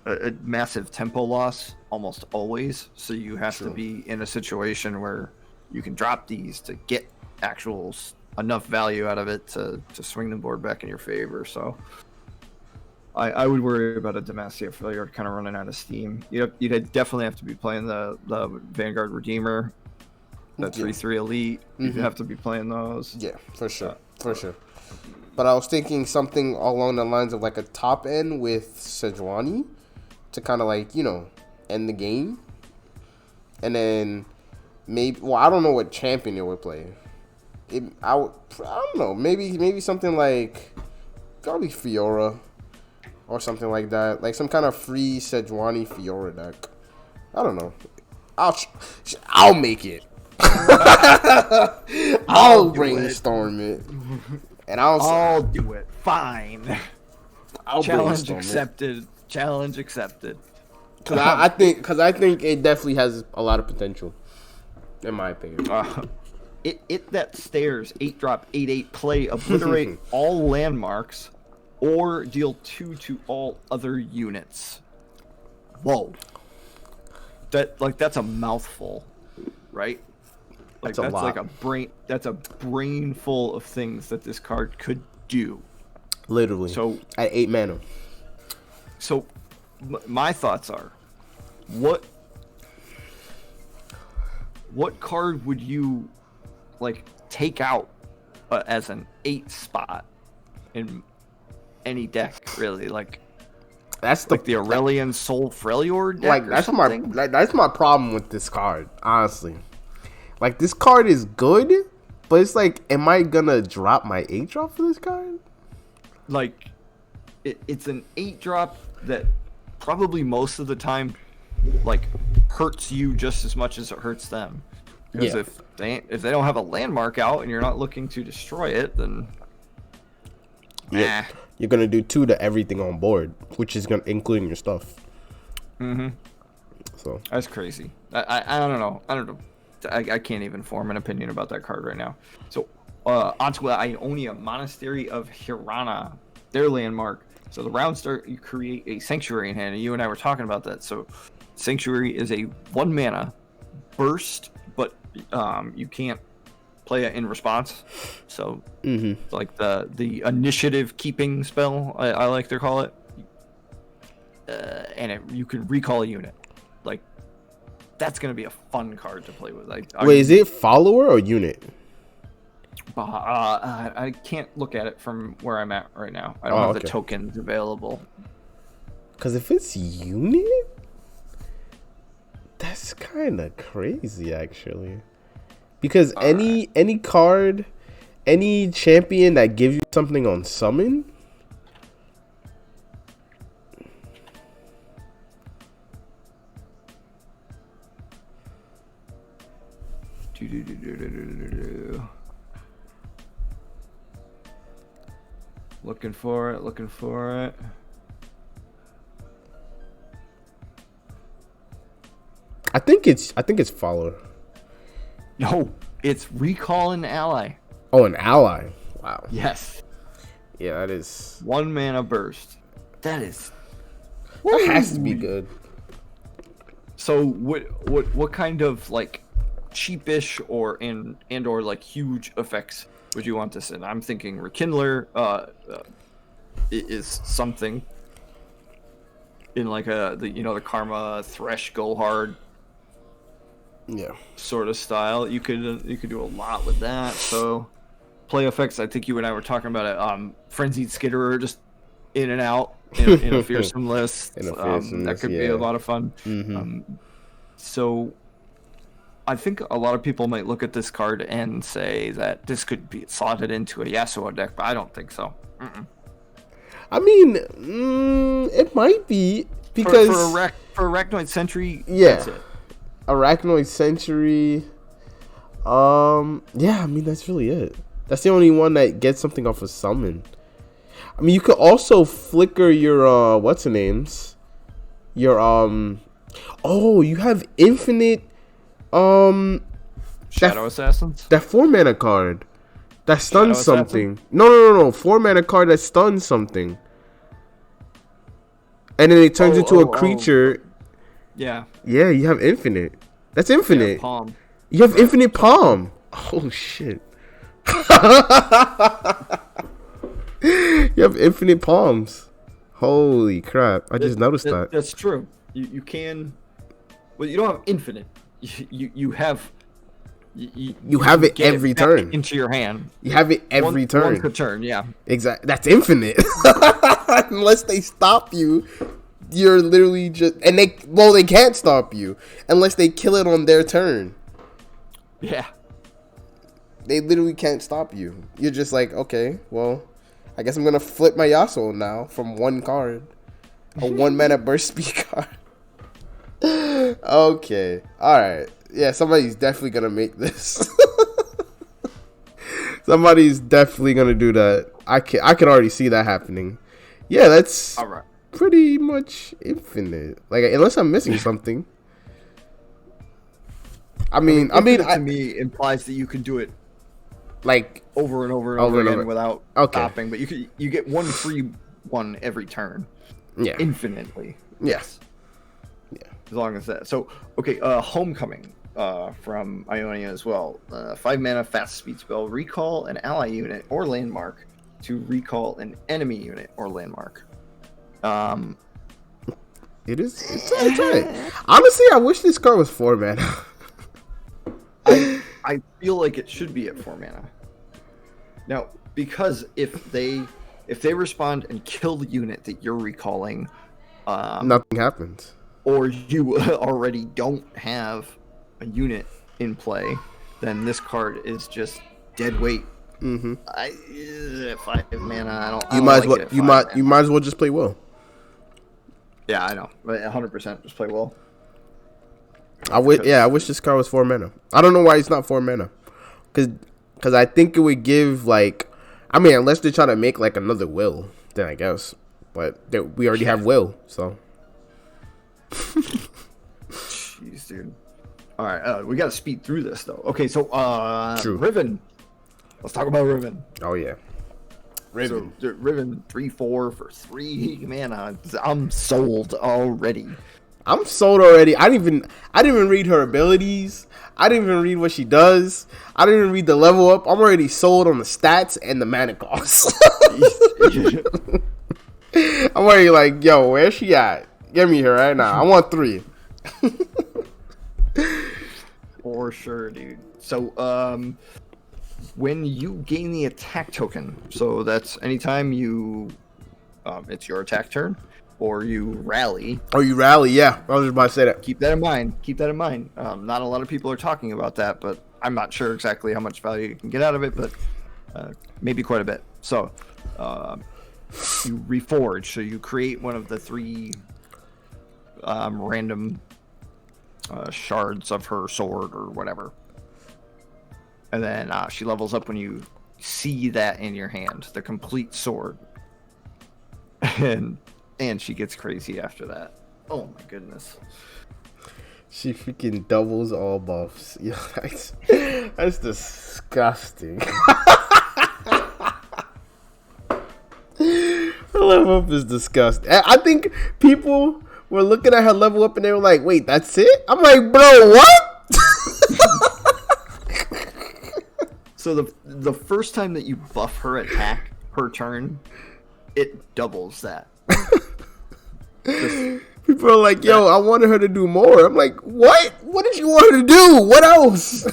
a massive tempo loss almost always. So you have to be in a situation where you can drop these to get enough value out of it to swing the board back in your favor. So I would worry about a Demacia failure kind of running out of steam. You'd definitely have to be playing the Vanguard Redeemer, the 3/3 Elite. You'd have to be playing those. Yeah, for sure. But I was thinking something along the lines of like a top end with Sejuani to kind of like, end the game. And then maybe, I don't know what champion it would play. I don't know. Maybe something like probably Fiora or something like that. Like some kind of free Sejuani Fiora deck. I don't know. I'll make it. I'll brainstorm it. And I'll do it. Fine. Challenge accepted. Challenge accepted. Because I think it definitely has a lot of potential, in my opinion. It that stairs 8-drop 8/8 play obliterate all landmarks, or deal 2 to all other units. Whoa. That's a mouthful, right? That's a lot. Like a brain. That's a brain full of things that this card could do. Literally. So at 8 mana. So, my thoughts are, what card would you like take out as an 8 spot in any deck? Really, like that's the Aurelian Soul Freljord deck. Like that's my problem with this card, honestly. Like, this card is good, but it's like, am I gonna drop my 8-drop for this card? Like, it's an 8-drop that probably most of the time, like, hurts you just as much as it hurts them. Because if they don't have a landmark out and you're not looking to destroy it, then you're gonna do 2 to everything on board, which is including your stuff. So that's crazy. I don't know. I can't even form an opinion about that card right now. So, onto Ionia Monastery of Hirana, their landmark. So the round start, you create a Sanctuary in hand, and you and I were talking about that. So, Sanctuary is a 1 mana burst, but you can't play it in response. So, like the initiative keeping spell, I like to call it, and you can recall a unit. Like, that's going to be a fun card to play with. Wait, is it follower or unit? I can't look at it from where I'm at right now. I don't have the tokens available. Because if it's unit, that's kind of crazy, actually. Because any card, any champion that gives you something on summon, Looking for it. I think it's follower. No, it's recall an ally. Oh, an ally. Wow. Yes. Yeah, that is. 1 mana burst. That is. That has to be good. So what kind of like cheapish or like huge effects would you want this in? I'm thinking Rekindler is something in like the Karma Thresh Go Hard sort of style. You could do a lot with that. So play effects, I think you and I were talking about it. Frenzied Skitterer, just in and out in a fearsome list. That could be a lot of fun. So I think a lot of people might look at this card and say that this could be slotted into a Yasuo deck, but I don't think so. I mean, it might be because for Arachnoid Sentry, that's it. Arachnoid Sentry. Yeah, I mean that's really it. That's the only one that gets something off a summon. I mean, you could also flicker your what's-her-names. Your oh, you have infinite Shadow Assassins. That 4-mana card that stuns something. No. 4-mana card that stuns something, and then it turns into a creature. Yeah. Yeah, you have infinite. That's infinite. Yeah, palm. You have infinite palm. Oh shit. You have infinite palms. Holy crap! I just noticed that. That's true. You can. Well, you don't have infinite. You have. You have it every turn into your hand. You have it every turn. One per turn, yeah. Exactly. That's infinite. Unless they stop you, you're literally just they can't stop you unless they kill it on their turn. Yeah. They literally can't stop you. You're just like, okay, well, I guess I'm gonna flip my Yasuo now from one card, a 1-mana burst speed card. Okay, all right. Yeah, somebody's definitely gonna make this. Somebody's definitely gonna do that. I can already see that happening. Yeah, that's all right. Pretty much infinite. Like, unless I'm missing something. I mean, to me implies that you can do it like over and over and over again without stopping. But you get one free one every turn. Yeah, infinitely. Yes. Yeah, as long as that. So okay, Homecoming from Ionia as well. 5-mana fast speed spell. Recall an ally unit or landmark to recall an enemy unit or landmark. It's alright. Honestly, I wish this card was 4 mana. I feel like it should be at 4 mana. Now, because if they respond and kill the unit that you're recalling, nothing happens. Or you already don't have a unit in play, then this card is just dead weight. 5 mana. I don't. You might as well just play Will. Yeah, I know. 100% just play Will. I wish this card was 4 mana. I don't know why it's not 4 mana. Cause I think it would give unless they're trying to make like another Will, then I guess. But we already have Will, so. Jeez, dude. All right, we got to speed through this though. Okay, so Riven. Let's talk about Riven. Oh yeah. Riven. So, Riven 3/4 for 3 mana. I'm sold already. I didn't even read her abilities. I didn't even read what she does. I didn't even read the level up. I'm already sold on the stats and the mana cost. I'm already like, yo, where's she at? Give me her right now. I want 3. For sure, dude. So, when you gain the attack token, so that's anytime you, it's your attack turn, or you rally. Yeah. I was just about to say that. Keep that in mind. Not a lot of people are talking about that, but I'm not sure exactly how much value you can get out of it, but maybe quite a bit. So, you reforge. So you create one of the 3 random shards of her sword or whatever. And then she levels up when you see that in your hand, the complete sword. And she gets crazy after that. Oh my goodness. She freaking doubles all buffs. Yeah, that's disgusting. level up is disgusting. I think people were looking at her level up and they were like, "Wait, that's it?" I'm like, "Bro, what?" So the first time that you buff her attack per turn, it doubles that. People are like, "Yo, I wanted her to do more." I'm like, "What? What did you want her to do? What else?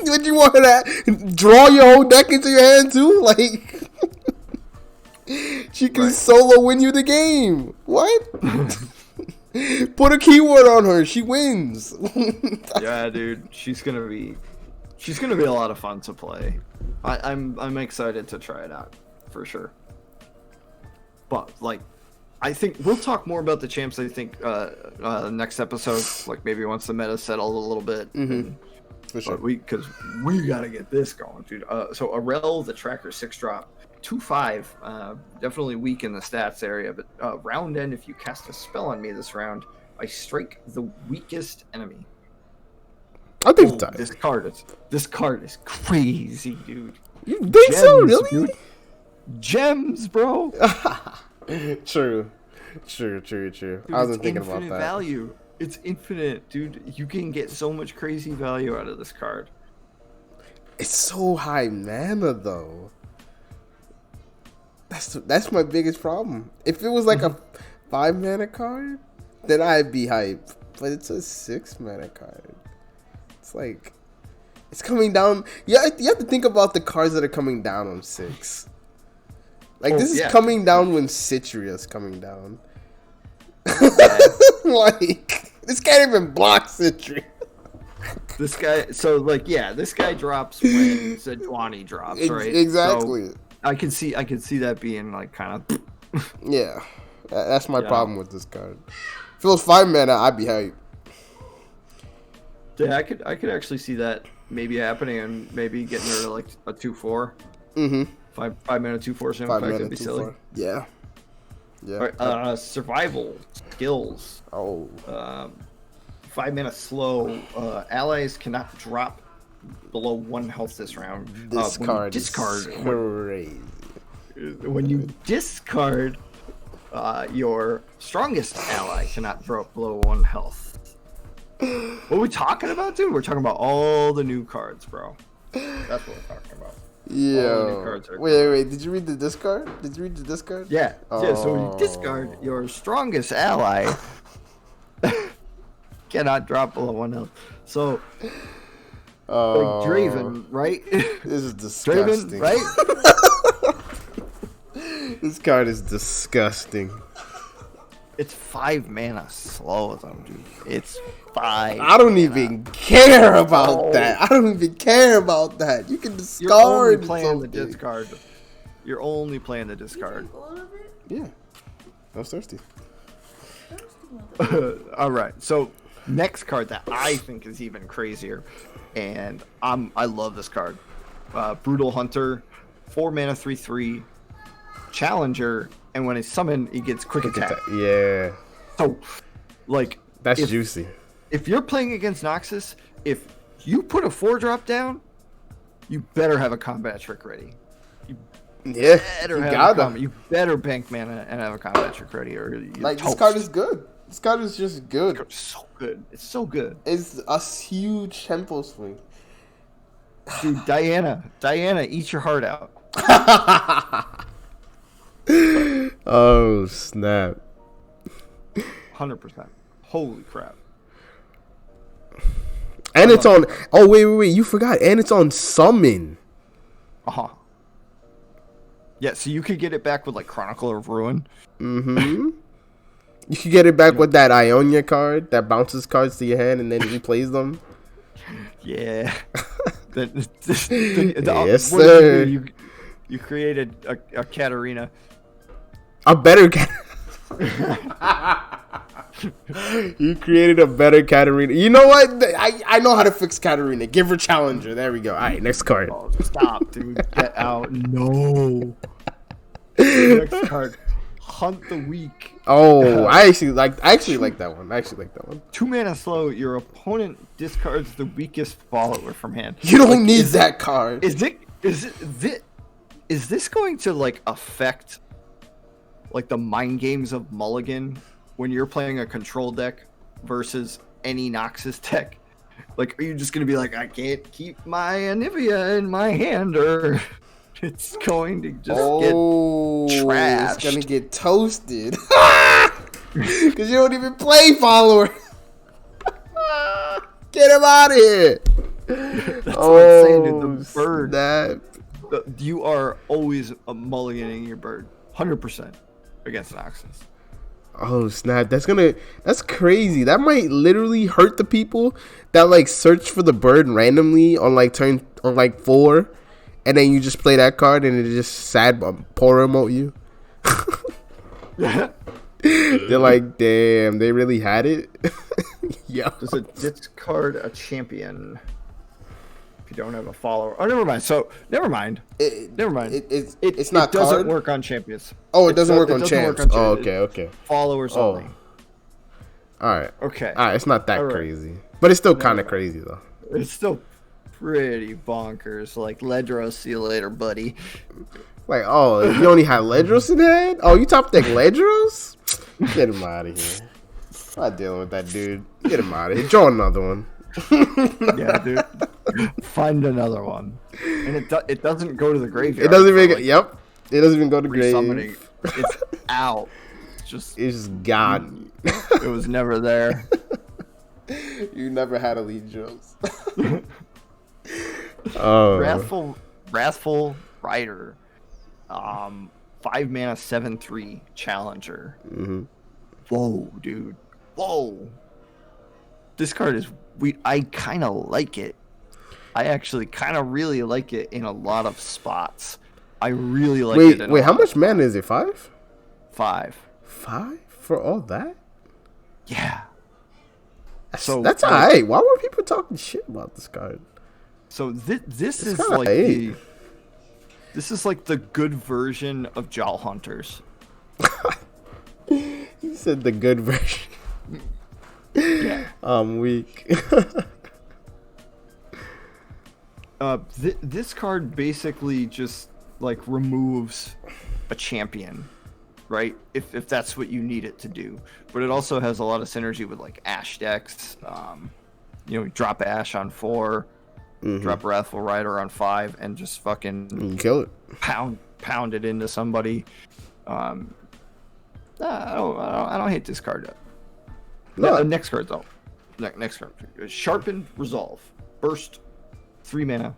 Did you want her to draw your whole deck into your hand too? Like, she can solo win you the game. What? Put a keyword on her. She wins." Yeah, dude, she's gonna be a lot of fun to play. I'm excited to try it out for sure. But like, I think we'll talk more about the champs. I think next episode, like maybe once the meta settled a little bit. Mm-hmm. For sure. Because we gotta get this going, dude. So Arel, the tracker 6-drop, 2/5, definitely weak in the stats area. But round end, if you cast a spell on me this round, I strike the weakest enemy. I think this card is crazy, dude. You think so, really? Dude. Gems, bro. True. Dude, I wasn't thinking about that. Value. It's infinite, dude. You can get so much crazy value out of this card. It's so high mana, though. That's my biggest problem. If it was like a 5 mana card, then I'd be hyped. But it's a 6 mana card. It's like, it's coming down. You have to think about the cards that are coming down on 6. Like, this is coming down when Citria's coming down. Like, this can't even block Citria. This guy drops when Sejuani drops, right? Exactly. So I can see that being like kind of. Yeah, that's my problem with this card. If it was 5 mana, I'd be hyped. Yeah, I could actually see that maybe happening and maybe getting rid of like a 2/4. Mm-hmm. 5 mana 2/4 sim effect would be silly. Yeah. All right, survival skills. 5 mana slow. Allies cannot drop below 1 health this round. Discard. Crazy. When you discard, your strongest ally cannot drop below 1 health. What are we talking about, dude? We're talking about all the new cards, bro. That's what we're talking about. Yeah. Wait. Did you read the discard? Yeah. Yeah. So when you discard, your strongest ally cannot drop below 1 health. So, like Draven, right? This is disgusting. Draven, right? This card is disgusting. It's 5 mana slow, though, dude. It's 5. I don't even care about that. I don't even care about that. You can discard. You're only playing the discard. You're only playing the discard. Yeah. I was thirsty. All right. So next card that I think is even crazier, and I love this card. Brutal Hunter, 4 mana 3/3, Challenger, and when it's summoned, he gets quick attack. Yeah. So, like, that's juicy. If you're playing against Noxus, if you put a 4-drop down, you better have a combat trick ready. You better bank mana and have a combat trick ready, or this card is good. This card is just good. It's so good. It's so good. It's a huge tempo swing. Dude, Diana, eat your heart out. Oh snap! 100%. Holy crap! And it's on. Oh wait! You forgot. And it's on summon. Yeah, so you could get it back with like Chronicle of Ruin. Mm-hmm. You could get it back with that Ionia card that bounces cards to your hand and then he plays them. Yeah. Yes, sir. You created a Katarina. A better You created a better Katarina. You know what? I know how to fix Katarina. Give her Challenger. There we go. All right, next card. Oh, stop, dude. Get out. No. Next card. Hunt the Weak. Oh, I actually like that one. 2 mana slow. Your opponent discards the weakest follower from hand. You don't need that card. Is this going to like affect like the mind games of Mulligan when you're playing a control deck versus any Noxus deck. Like, are you just gonna be like, I can't keep my Anivia in my hand, or it's going to just get trashed? It's gonna get toasted because you don't even play follower. Get him out of here. That's what I'm saying, dude. The bird. Snap. You are always mulliganing your bird, 100% against Noxus. Oh snap! That's crazy. That might literally hurt the people that like search for the bird randomly on like turn on like 4, and then you just play that card and it just sad poor emote you. They're like, damn, they really had it. Yeah. Does it discard a champion if you don't have a follower? Oh, never mind. So never mind. Never mind. It's not. It doesn't card? work on champions. Oh, it doesn't work on champs. Oh, okay. Followers only. All right. Okay. All right. It's not that crazy, but it's still kind of crazy though. It's still pretty bonkers. Like Ledros, see you later, buddy. Like, oh, you only had Ledros in hand? Oh, you top deck Ledros? Get him out of here. I'm not dealing with that dude. Get him out of here. Draw another one. Yeah, dude. Find another one. And it doesn't go to the graveyard. It doesn't even. Yep. It doesn't even go to grave. It's out. It's just gone. It was never there. You never had a Ledros. Wrathful Rider. 5 mana 7/3 challenger. Mm-hmm. Whoa, dude. Whoa. This card is I kind of like it. I actually kind of really like it in a lot of spots. I really like it. Wait, how much mana is it? 5? 5. 5 for all that? Yeah. That's alright. Why were people talking shit about this card? So this is like this is like the good version of Jal Hunters. You said the good version. Yeah. I'm weak. This card basically just like removes a champion, right? If that's what you need it to do. But it also has a lot of synergy with like Ash decks. Drop Ash on 4. Mm-hmm. Drop Wrathful Rider on 5 and just fucking kill it. Pound it into somebody. I don't hate this card. No. Next card though. Next card. Sharpened Resolve. Burst. 3 mana.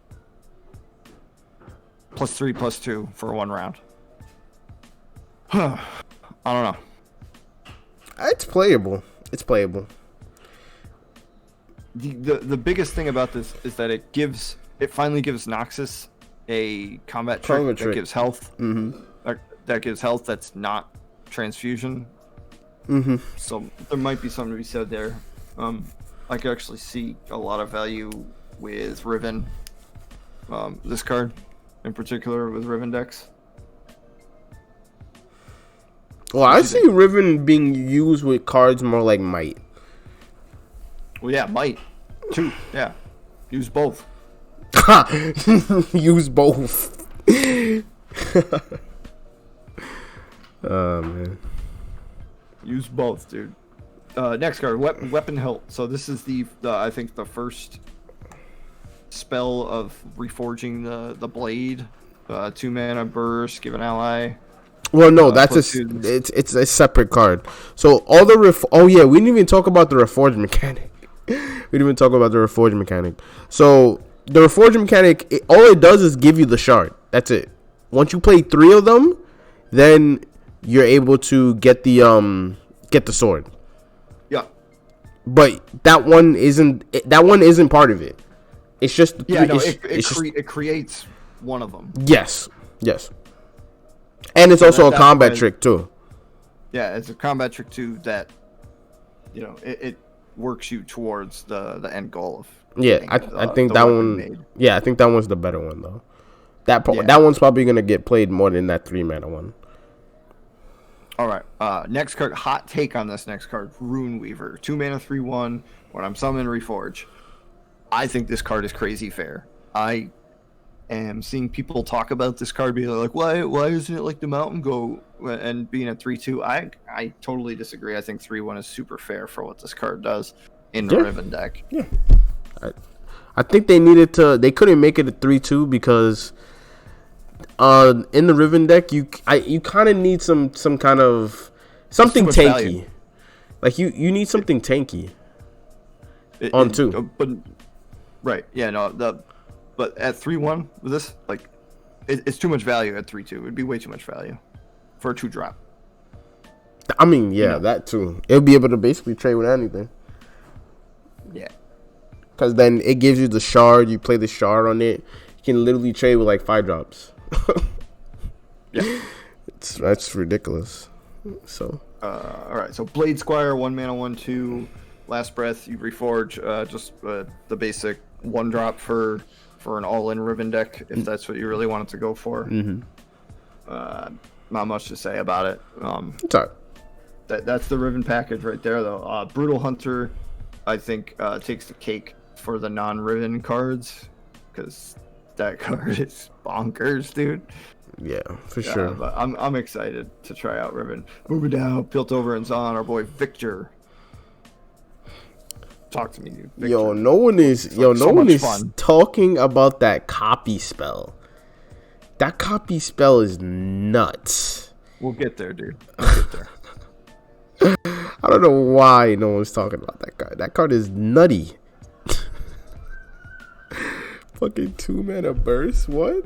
+3/+2 for 1 round. I don't know. It's playable. The biggest thing about this is that it finally gives Noxus a combat trick that gives health. Mm-hmm. That gives health that's not transfusion. Mm-hmm. So there might be something to be said there. I could actually see a lot of value with Riven. This card in particular with Riven decks. Well, I see Riven being used with cards more like Might. Well, yeah, Might. 2, yeah. Use both. Use both. Oh, man. Use both, dude. Next card, Weapon Hilt. So this is the I think the first spell of reforging the blade. 2 mana burst, give an ally. Well, no, it's a separate card. So all the we didn't even talk about the reforge mechanic. So the reforge mechanic, all it does is give you the shard. That's it. Once you play 3 of them, then you're able to get the sword. Yeah. But that one isn't part of it. It's just it creates one of them. Yes. And it's also a combat trick too. Yeah, it's a combat trick too that it works you towards the end goal of. Yeah, I think that one. Made. Yeah, I think that one's the better one though. That one's probably gonna get played more than that 3 mana one. All right. Next card. Hot take on this next card. Rune Weaver. 2 mana 3/1. When I'm summoning Reforge. I think this card is crazy fair. I and seeing people talk about this card being like, why isn't it like the Mountain Goat and being a 3/2? I totally disagree. I think 3/1 is super fair for what this card does in the Riven deck. Yeah. I think they couldn't make it a 3/2 because in the Riven deck you kind of need some kind of something tanky. Value. Like you need something tanky on 2. But right, yeah, no, but at 3/1 with this, like, it's too much value at 3/2. It'd be way too much value for a 2-drop. I mean, yeah, that too. It'll be able to basically trade with anything. Yeah. Because then it gives you the shard. You play the shard on it. You can literally trade with like 5 drops. Yeah. That's ridiculous. So. All right. So Blade Squire, 1 mana, 1/2. Last Breath. You reforge just the basic 1-drop for an all-in Riven deck if that's what you really wanted to go for. Mm-hmm. Not much to say about it. It's all right. That's the Riven package right there, though. Brutal Hunter, I think, takes the cake for the non-Riven cards because that card is bonkers, dude. Yeah, for sure. But I'm excited to try out Riven. Moving down, Piltover and Zon, our boy Viktor. Talk to me, dude. Viktor. No one is talking about that copy spell. That copy spell is nuts. We'll get there, dude. We'll get there. I don't know why no one's talking about that card. That card is nutty. Fucking 2-mana burst? What?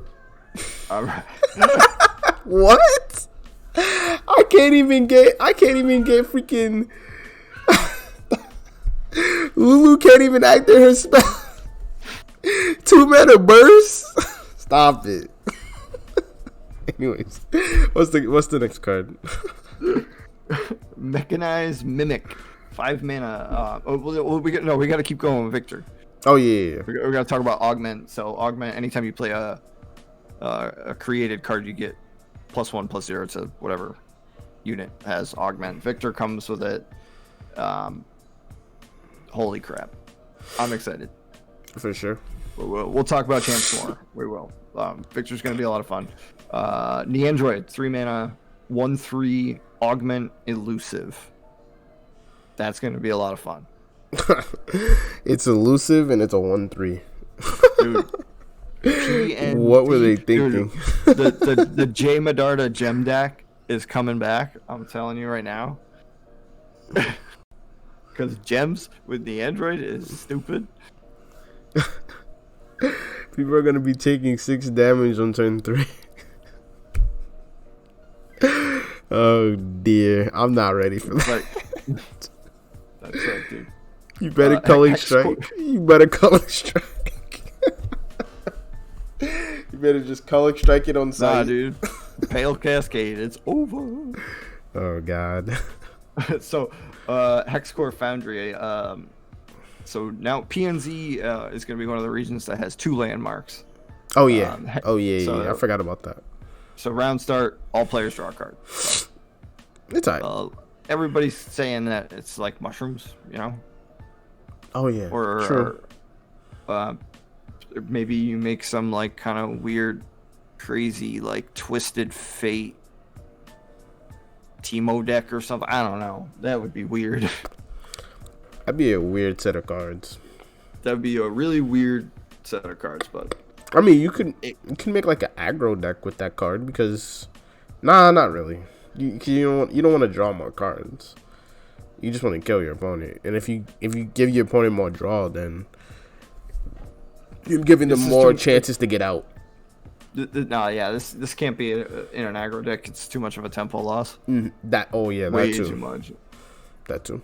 Alright. What? I can't even get freaking Lulu can't even activate her spell. 2-mana burst? Stop it. Anyways, what's the next card? Mechanized Mimic, 5 mana. We got to keep going with Viktor. Oh yeah. We got to talk about Augment. So Augment, anytime you play a created card, you get +1/+0 to whatever unit has Augment. Viktor comes with it. Holy crap! I'm excited. For sure. We'll talk about champs more. We will. Viktor's gonna be a lot of fun. Neandroid, 3 mana, 1/3, Augment Elusive. That's gonna be a lot of fun. It's elusive and it's a 1/3. Dude, what were they thinking? Dude, the J Medarda gem deck is coming back. I'm telling you right now. Because gems with the Android is stupid. People are gonna be taking 6 damage on turn 3. Oh dear, I'm not ready for that. That's right, dude. You better Culling Strike. You better Culling Strike. You better just Culling Strike it on sight. Nah, dude. Pale Cascade, it's over. Oh god. So, Hexcore Foundry. So now PNZ is going to be one of the regions that has 2 landmarks. Oh yeah. Yeah. I forgot about that. So round start, all players draw a card. So, it's alright. Everybody's saying that it's like mushrooms, you know. Oh yeah. Or maybe you make some like kind of weird, crazy like Twisted Fate Teemo deck or something. I don't know. That would be weird. That'd be a weird set of cards. That'd be a really weird set of cards, but I mean, you can make like an aggro deck with that card because, not really. You don't want to draw more cards. You just want to kill your opponent, and if you give your opponent more draw, then you're giving them more chances to get out. This can't be in an aggro deck. It's too much of a tempo loss. Way that too much. That too.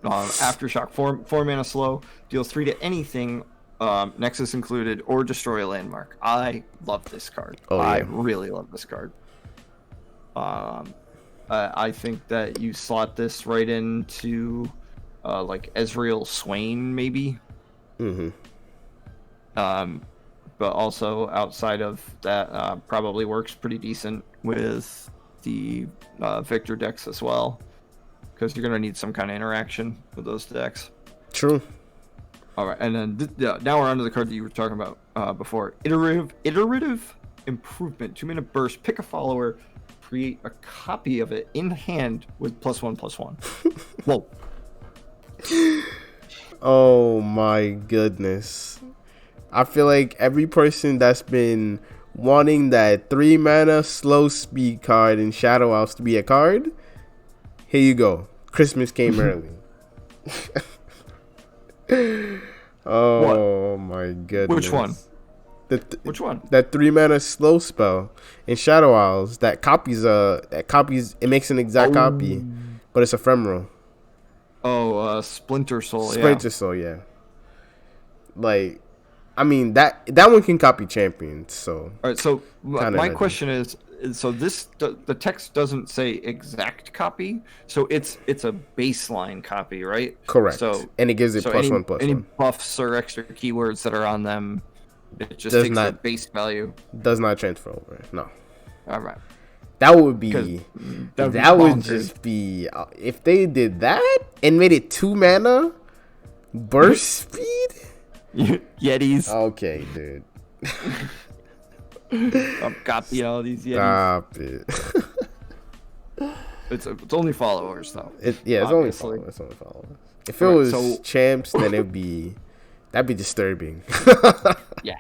Aftershock, 4 mana slow, deals 3 to anything, Nexus included, or destroy a landmark. I love this card. I really love this card. I think that you slot this right into like Ezreal Swain maybe. Mm-hmm. But also outside of that, probably works pretty decent with the Viktor decks as well, because you're gonna need some kind of interaction with those decks. True. All right, and then now we're on to the card that you were talking about before. Iterative improvement. 2 mana burst. Pick a follower. Create a copy of it in hand with +1/+1. Whoa. Oh my goodness. I feel like every person that's been wanting that 3 mana slow speed card in Shadow House to be a card, here you go. Christmas came early. Oh what? My goodness. Which one? Which one? That 3 mana slow spell in Shadow Isles that copies it makes an exact copy, but it's ephemeral. Oh, Splinter Soul. Splinter Soul, yeah. Like, I mean that one can copy champions. So all right. So my question is, so the text doesn't say exact copy, so it's a baseline copy, right? Correct. So and it gives it +1/+1. Any buffs or extra keywords that are on them, it just takes the base value. Does not transfer over. No. All right. That would just be if they did that and made it 2 mana burst speed. Yetis. Okay, dude. I'm copying all these Yetis. Stop it. It's only followers though. It's only followers. If it was champs, then that'd be disturbing. Yeah.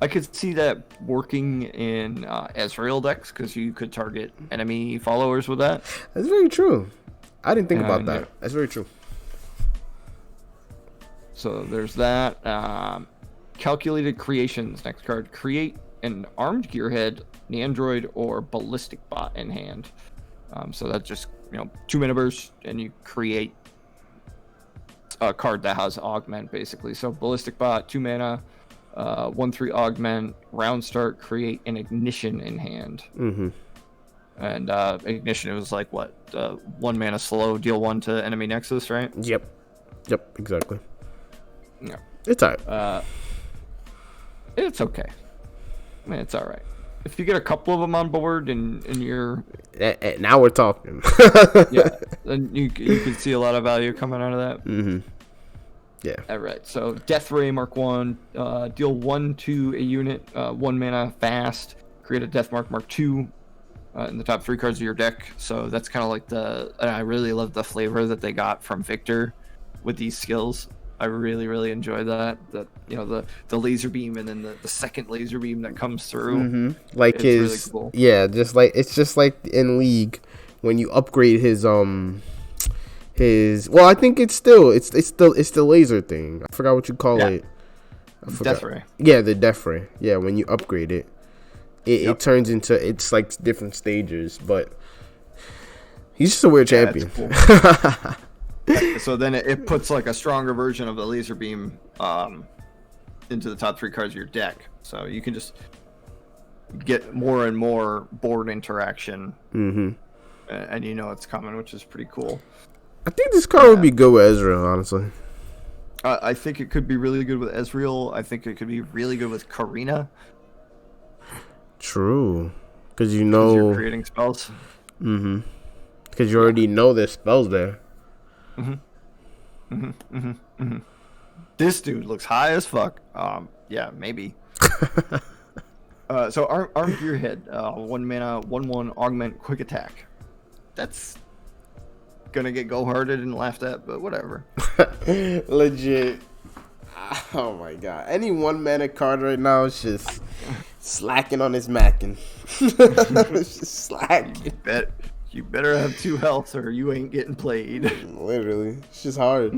I could see that working in Ezreal decks because you could target enemy followers with that. That's very true. I didn't think about that. That's very true. So there's that. Calculated creations. Next card. Create an armed gearhead, an android, or ballistic bot in hand. So that's just 2 mana burst, and you create a card that has augment basically. So ballistic bot, 2 mana. 1/3 augment, round start, create an ignition in hand. Mm-hmm. And ignition, it was like what? 1 mana slow, deal 1 to enemy nexus, right? Yep, exactly. Yeah, it's alright. It's okay. I mean, it's all right. If you get a couple of them on board and you're now we're talking. Yeah, then you can see a lot of value coming out of that. Mm-hmm. Yeah. All right. So Death Ray Mark 1, deal 1 to a unit, 1 mana fast, create a Death Mark 2 in the top 3 cards of your deck. So that's kind of like and I really love the flavor that they got from Viktor with these skills. I really, really enjoy that. The laser beam and then the second laser beam that comes through. Mm-hmm. Like it's his, really cool. Yeah, just like in League when you upgrade his well, I think it's the laser thing. I forgot what you call it. Death Ray. Yeah, the Death Ray. Yeah, when you upgrade it, it turns into, it's like different stages. But he's just a weird champion. Cool. So then it puts like a stronger version of the laser beam into the top 3 cards of your deck. So you can just get more and more board interaction. Mm-hmm. And it's coming, which is pretty cool. I think this card would be good with Ezreal, honestly. I think it could be really good with Ezreal. I think it could be really good with Karina. True. Because you're creating spells. Mm-hmm. Because you already know there's spells there. Mm-hmm. Mm-hmm. Mm-hmm. Mm-hmm. This dude looks high as fuck. Yeah, maybe. So Armed Gearhead, 1 mana, 1/1 augment, quick attack. That's gonna get go-hearted and laughed at, but whatever. Legit. Oh my god. Any 1 mana card right now is just slacking on his macking. It's just slacking. You better have 2 health or you ain't getting played. Literally. It's just hard.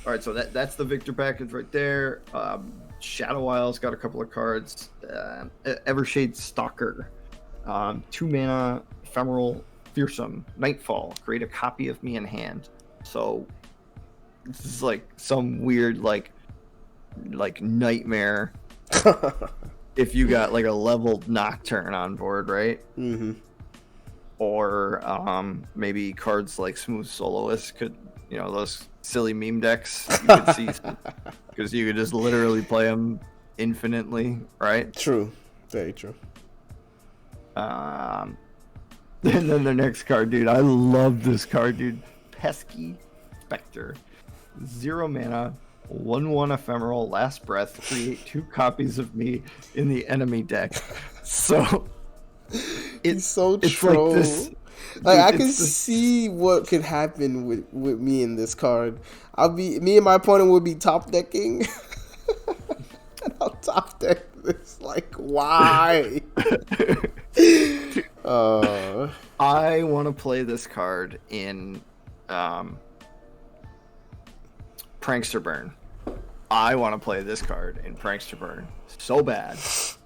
Alright, so that's the Viktor package right there. Shadow Isles got a couple of cards. Evershade Stalker. 2 mana, ephemeral, fearsome, Nightfall. Create a copy of me in hand. So this is like some weird like nightmare. If you got like a leveled Nocturne on board, right? Mm-hmm. Or maybe cards like Smooth Soloist could, those silly meme decks you could see, because you could just literally play them infinitely, right? True, very true. And then the next card, dude, I love this card, dude. Pesky Spectre. 0 mana, 1/1 ephemeral, last breath, create 2 copies of me in the enemy deck. So It's so it's troll. like this. Like, Dude, I can see what could happen with me in this card. Me and my opponent will be top decking. And I'll top deck this. Like, why? I want to play this card in Prankster Burn. I want to play this card in Prankster Burn so bad,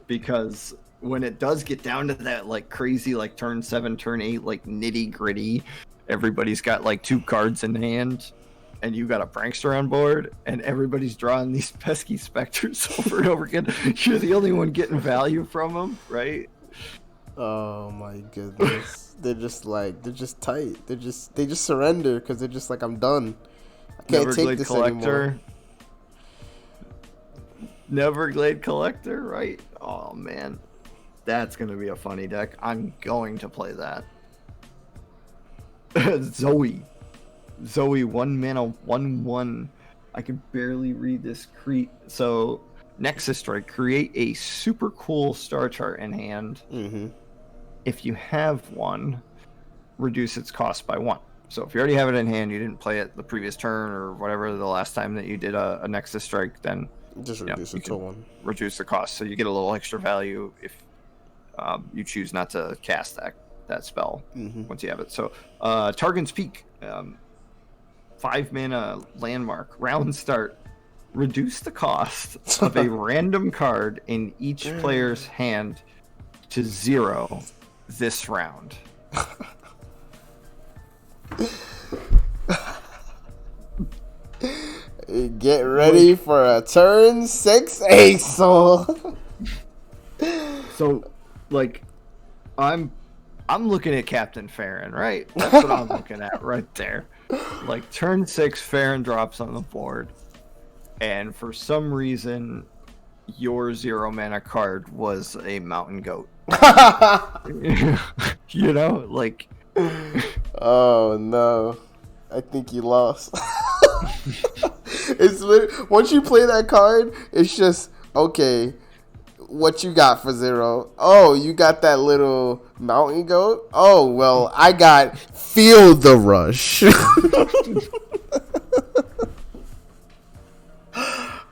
because when it does get down to that like crazy like turn 7, turn 8 like nitty gritty, everybody's got like 2 cards in hand, and you got a Prankster on board, and everybody's drawing these pesky specters over and over again. You're the only one getting value from them, right? Oh my goodness. They're just tight. They just surrender because they're just like, I'm done. I can't take this anymore. Neverglade Collector, right? Oh man, that's gonna be a funny deck. I'm going to play that. Zoe, 1 mana, 1/1. I can barely read this. So Nexus Strike, create a super cool star chart in hand. Mm-hmm. If you have one, reduce its cost by 1. So if you already have it in hand, you didn't play it the previous turn or whatever the last time that you did a Nexus Strike, then just reduce it to 1. Reduce the cost, so you get a little extra value if you choose not to cast that spell once you have it. So Targon's Peak, 5 mana landmark, round start. Reduce the cost of a random card in each player's hand to 0 this round. Get ready for a turn 6 Ace-Soul. So, like, I'm looking at Captain Farron, right? That's what I'm looking at right there. Like, turn 6, Farron drops on the board, and for some reason, your 0 mana card was a Mountain Goat. You know, like. Oh no, I think you lost. It's once you play that card, it's just okay. What you got for 0? Oh, you got that little Mountain Goat. Oh well, I got Feel the Rush.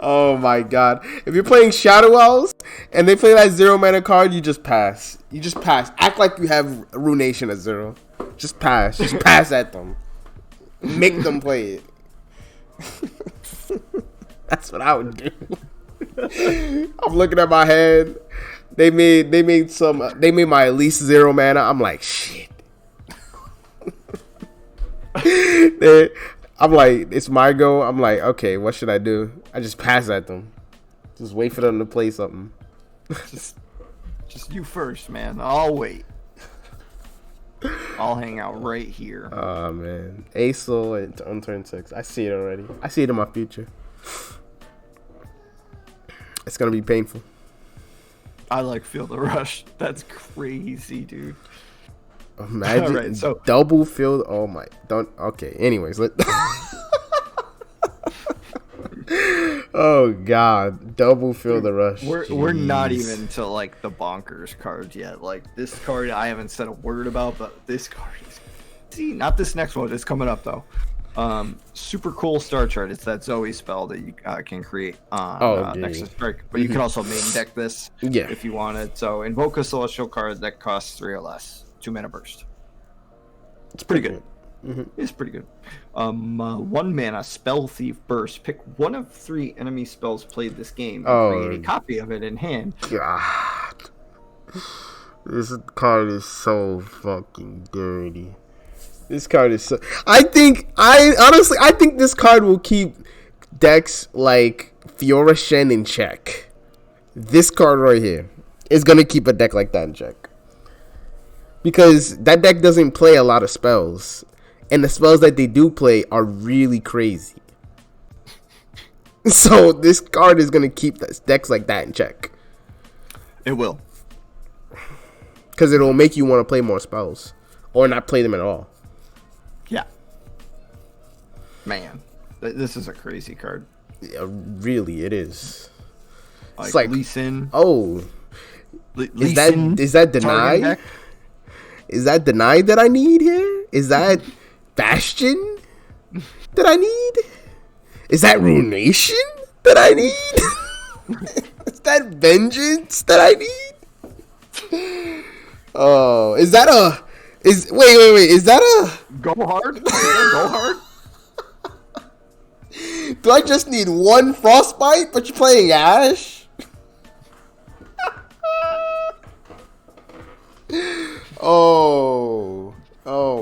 Oh my god. If you're playing Shadow Owls and they play that 0 mana card, you just pass. You just pass. Act like you have Ruination at 0. Just pass. Just pass at them. Make them play it. That's what I would do. I'm looking at my hand. They made my at least 0 mana. I'm like, shit. I'm like, it's my go. I'm like, okay, what should I do? I just pass at them. Just wait for them to play something. Just you first, man. I'll wait. I'll hang out right here. Oh, man. Ace-Soul on turn 6. I see it already. I see it in my future. It's going to be painful. I like Feel the Rush. That's crazy, dude. Imagine right, so double field. Oh my! Don't. Okay. Anyways, oh god, double Feel the Rush. We're not even to like the bonkers cards yet. Like this card, I haven't said a word about, but this card is. See, not this next one. It's coming up though. Super cool star chart. It's that Zoe spell that you can create on Nexus Strike, but you can also main deck this if you wanted. So invoke a celestial card that costs 3 or less. 2 mana burst. It's pretty good. Mm-hmm. It's pretty good. 1 mana Spell Thief burst. Pick one of 3 enemy spells played this game and create a copy of it in hand. God, this card is so fucking dirty. This card is so. I think this card will keep decks like Fiora Shen in check. This card right here is gonna keep a deck like that in check. Because that deck doesn't play a lot of spells. And the spells that they do play are really crazy. So this card is going to keep decks like that in check. It will. Because it'll make you want to play more spells. Or not play them at all. Yeah. Man, this is a crazy card. Yeah, really, it is. Like, It's like, Lee Sin. oh, Lee Sin is that target denied? deck. Is that denied that I need here? Is that Bastion that I need? Is that Ruination that I need? Is that Vengeance that I need? Oh, is that a? Wait. Is that a? Go hard. Go hard. Do I just need one Frostbite? But you're playing Ash? Oh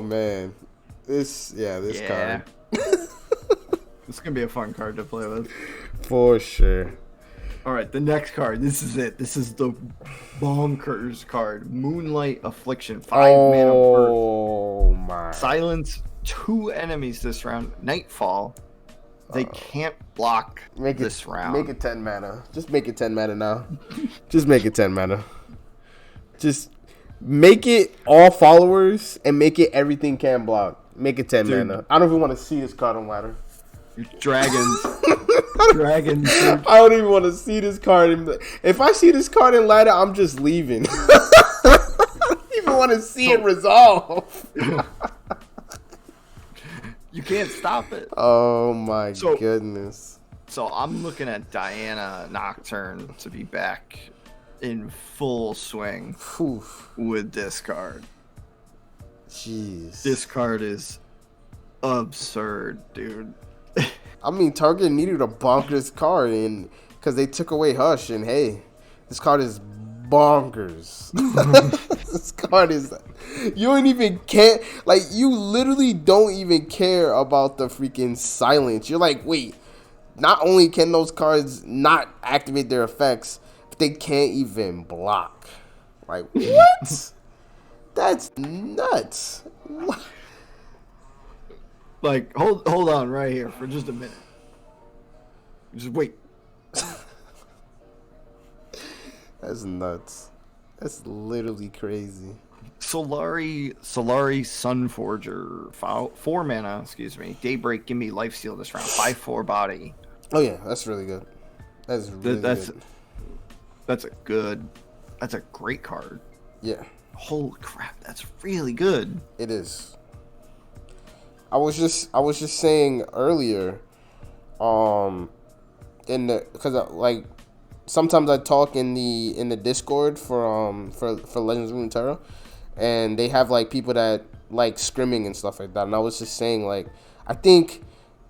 man. This card. This is gonna be a fun card to play with. For sure. All right, the next card. This is it. This is the bonkers card. Moonlight Affliction. 5 mana birth. Oh my. Silence 2 enemies this round. Nightfall. They can't block this round. Make it 10 mana. Just make it 10 mana now. Just make it 10 mana. Just make it all followers and make it everything can block. Make it 10 mana. I don't even want to see this card on ladder. Dragons. Dragons. I don't even want to see this card. If I see this card in ladder, I'm just leaving. I don't even want to see it resolve. You can't stop it. Oh my goodness. So I'm looking at Diana Nocturne to be back in full swing with this card. Jeez. This card is absurd, dude. I mean, Target needed to bonk this card in because they took away Hush, and hey, this card is bonkers. This card is, you don't even care. Like, you literally don't even care about the freaking silence. You're like, wait, not only can those cards not activate their effects, but they can't even block. Like, what? That's nuts. What? Like, hold on right here for just a minute. Just wait. That's nuts. That's literally crazy. Solari Sunforger, 4 mana, Daybreak, give me Lifesteal this round. 5/4 body. Oh yeah, that's really good. That's really good. That's a great card. Yeah. Holy crap, that's really good. It is. I was just saying earlier, because like sometimes I talk in the Discord for Legends of Runeterra, and they have like people that like scrimming and stuff like that, and I was just saying, like, I think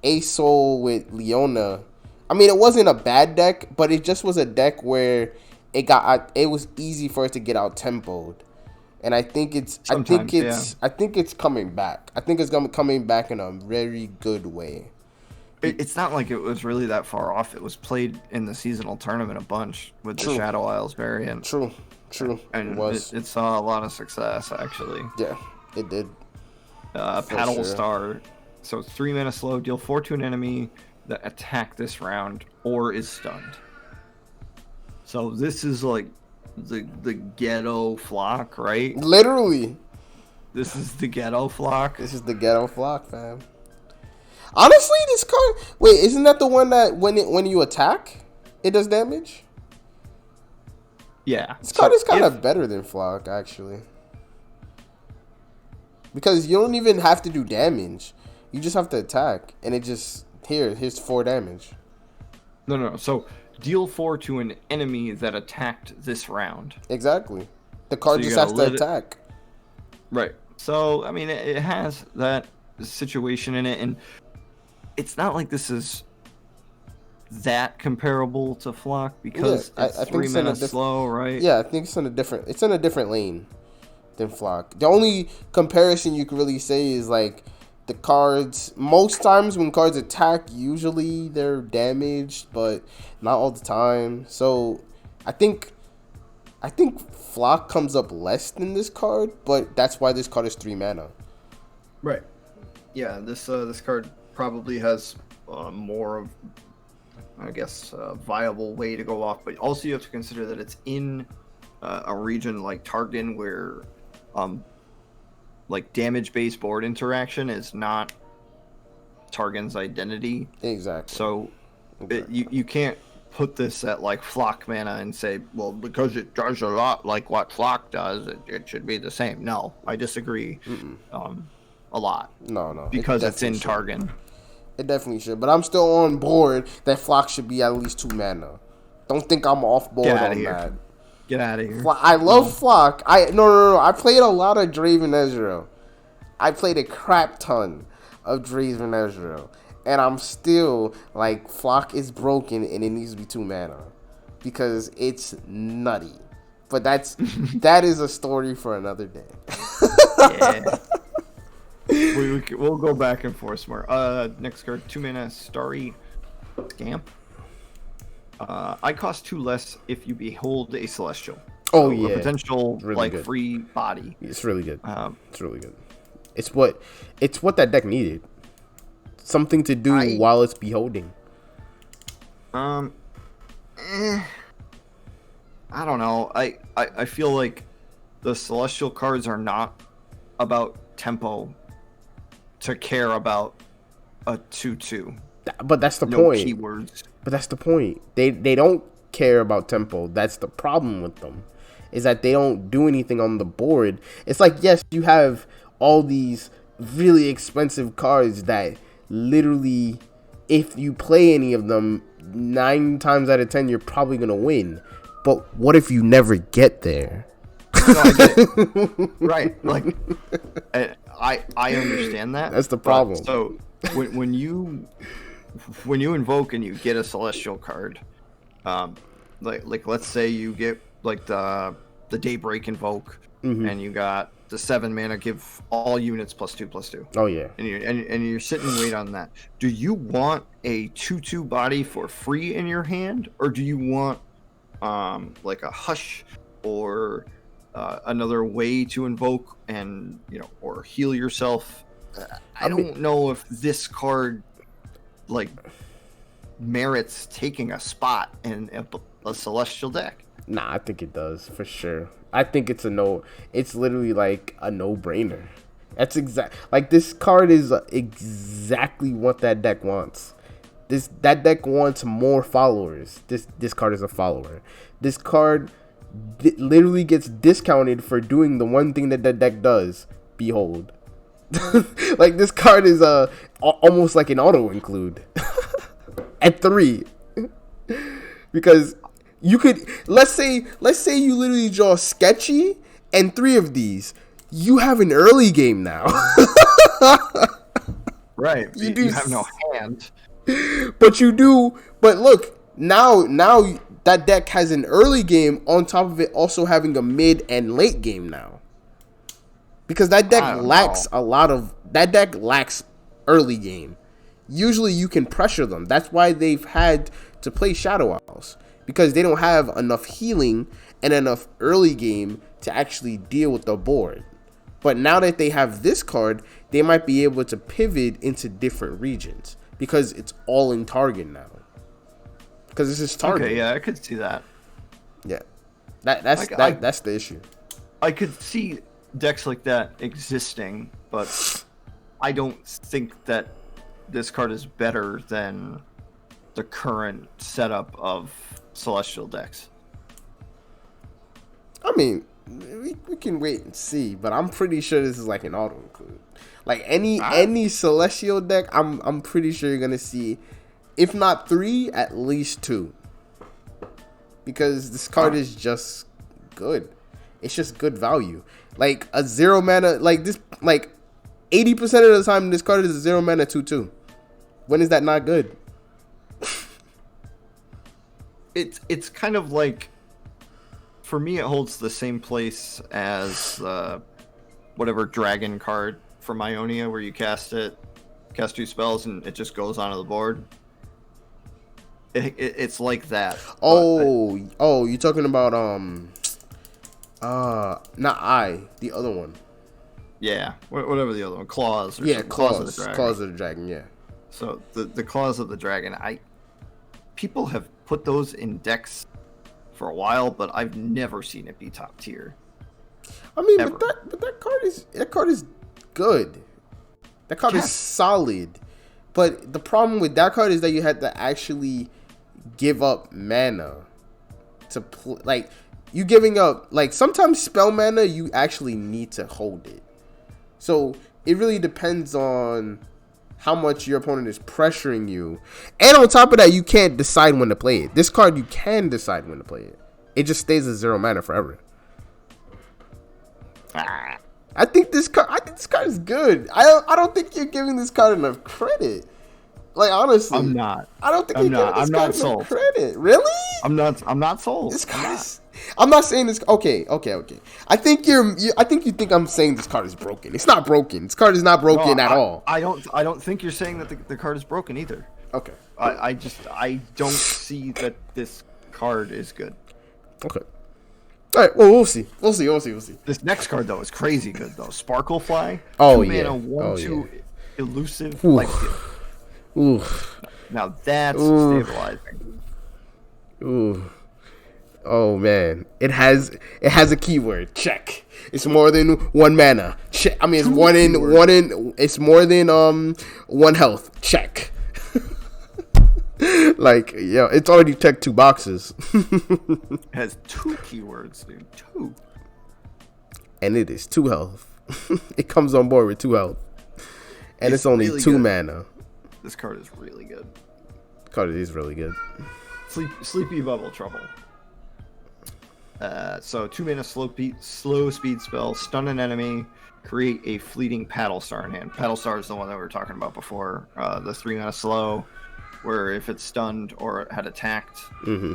A-Soul with Leona, I mean, it wasn't a bad deck, but it just was a deck where it was easy for it to get out tempoed. And I think it's coming back. I think it's coming back in a very good way. It's not like it was really that far off. It was played in the seasonal tournament a bunch with the Shadow Isles variant. True. And it saw a lot of success, actually. Yeah, it did. Paddle Star. So 3 mana slow, deal 4 to an enemy that attack this round or is stunned. So this is like the ghetto flock, right? Literally. This is the ghetto flock. This is the ghetto flock, fam. Honestly, this card. Wait, isn't that the one that when you attack, it does damage? Yeah. This card is kind of better than flock, actually, because you don't even have to do damage. You just have to attack, and it just here's 4 damage. No. So deal 4 to an enemy that attacked this round. Exactly. The card just has to attack. Right. So, I mean, it has that situation in it, and it's not like this is that comparable to Flock because it's 3 mana slow, right? Yeah, I think it's in a different lane than Flock. The only comparison you can really say is like the cards. Most times when cards attack, usually they're damaged, but not all the time. So I think Flock comes up less than this card, but that's why this card is 3 mana. Right. Yeah, this card probably has more of, I guess, a viable way to go off. But also you have to consider that it's in a region like Targon where like damage-based board interaction is not Targon's identity. Exactly. So you can't put this at like Flock mana and say, well, because it does a lot like what Flock does, it should be the same. No, I disagree. A lot. No. Because it's in Targon. It definitely should. But I'm still on board that Flock should be at least 2 mana. Don't think I'm off board on that. Get out of here. I love Flock. No. I played a lot of Draven Ezreal. I played a crap ton of Draven Ezreal. And I'm still like, Flock is broken and it needs to be 2 mana. Because it's nutty. But that is a story for another day. Yeah. We'll go back and forth more. Next card, 2 mana, Starry Scamp. I cost 2 less if you behold a Celestial. Oh, so yeah. A potential really like good. free body. It's really good. It's really good. It's what that deck needed. Something to do while it's beholding. I don't know. I feel like the Celestial cards are not about tempo to care about a 2/2. But that's the no point. Keywords. But that's the point. They don't care about tempo. That's the problem with them. Is that they don't do anything on the board. It's like, yes, you have all these really expensive cards that literally, if you play any of them, 9 times out of 10 you're probably gonna win. But what if you never get there? No, I get it. Right, like I understand that. That's the problem. So when you invoke and you get a Celestial card, like let's say you get like the Daybreak invoke, and you got the 7 mana, give all units +2/+2. Oh yeah. And you're sitting and wait on that. Do you want a 2/2 body for free in your hand, or do you want like a Hush or another way to invoke and or heal yourself? I don't know if this card like merits taking a spot in a Celestial deck. Nah, I think it does for sure. I think it's it's literally like a no-brainer. That's like, this card is exactly what that deck wants. That deck wants more followers. This card is a follower. This card literally gets discounted for doing the one thing that deck does. Behold. Like, this card is almost like an auto include at 3. Because you could, let's say you literally draw Sketchy and 3 of these. You have an early game now. Right. You have no hand. But you do. But look, now that deck has an early game on top of it also having a mid and late game now. Because that deck lacks that deck lacks early game. Usually you can pressure them. That's why they've had to play Shadow Isles. Because they don't have enough healing and enough early game to actually deal with the board. But now that they have this card, they might be able to pivot into different regions. Because it's all in Targon now. Because this is Targon. Okay, yeah, I could see that. Yeah. That's the issue. I could see decks like that existing, but I don't think that this card is better than the current setup of Celestial decks. I mean, we can wait and see, but I'm pretty sure this is like an auto include. Like any Celestial deck, I'm pretty sure you're gonna see, if not 3, at least 2. Because this card is just good. It's just good value. Like a 0 mana, like this, like 80% of the time this card is a 0 mana 2/2. When is that not good? It's kind of like, for me, it holds the same place as whatever dragon card from Ionia, where you cast 2 spells, and it just goes onto the board. It's like that. Oh, you're talking about not the other one. Yeah, whatever the other one, Claws. Claws of the Dragon. Claws of the Dragon. Yeah. So the Claws of the Dragon, people have put those in decks for a while, but I've never seen it be top tier. I mean, but that card is good. That card is solid, But the problem with that card is that you had to actually give up mana to play. Like, you giving up, like, sometimes spell mana, you actually need to hold it. So it really depends on how much your opponent is pressuring you. And on top of that, you can't decide when to play it. This card, you can decide when to play it. It just stays at 0 mana forever. I think this card is good. I don't think you're giving this card enough credit. Like, honestly, I'm not. I don't think you're giving this card enough credit. Really? I'm not sold. This card is. I'm not saying this. Okay. I think you think I'm saying this card is broken. It's not broken. This card is not broken at all. I don't think you're saying that the card is broken either. Okay. I don't see that this card is good. Okay. All right. Well, we'll see. This next card though is crazy good though. Sparkle Fly. Oh 2 yeah. mana, 1/2 elusive Ooh. life steal. Ooh. Now that's stabilizing. Ooh. Oh man. It has a keyword. Check. It's more than 1 mana. Check. I mean, it's more than 1 health. Check. Like, yeah, it's already checked 2 boxes. It has 2 keywords, dude. 2. And it is 2 health. It comes on board with 2 health. And it's only really 2 mana. This card is really good. Card is really good. Sleepy Bubble Trouble. So 2 mana slow speed spell, stun an enemy, create a fleeting Paddle Star in hand. Paddle Star is the one that we were talking about before. The 3 mana slow, where if it's stunned or it had attacked. Mm-hmm.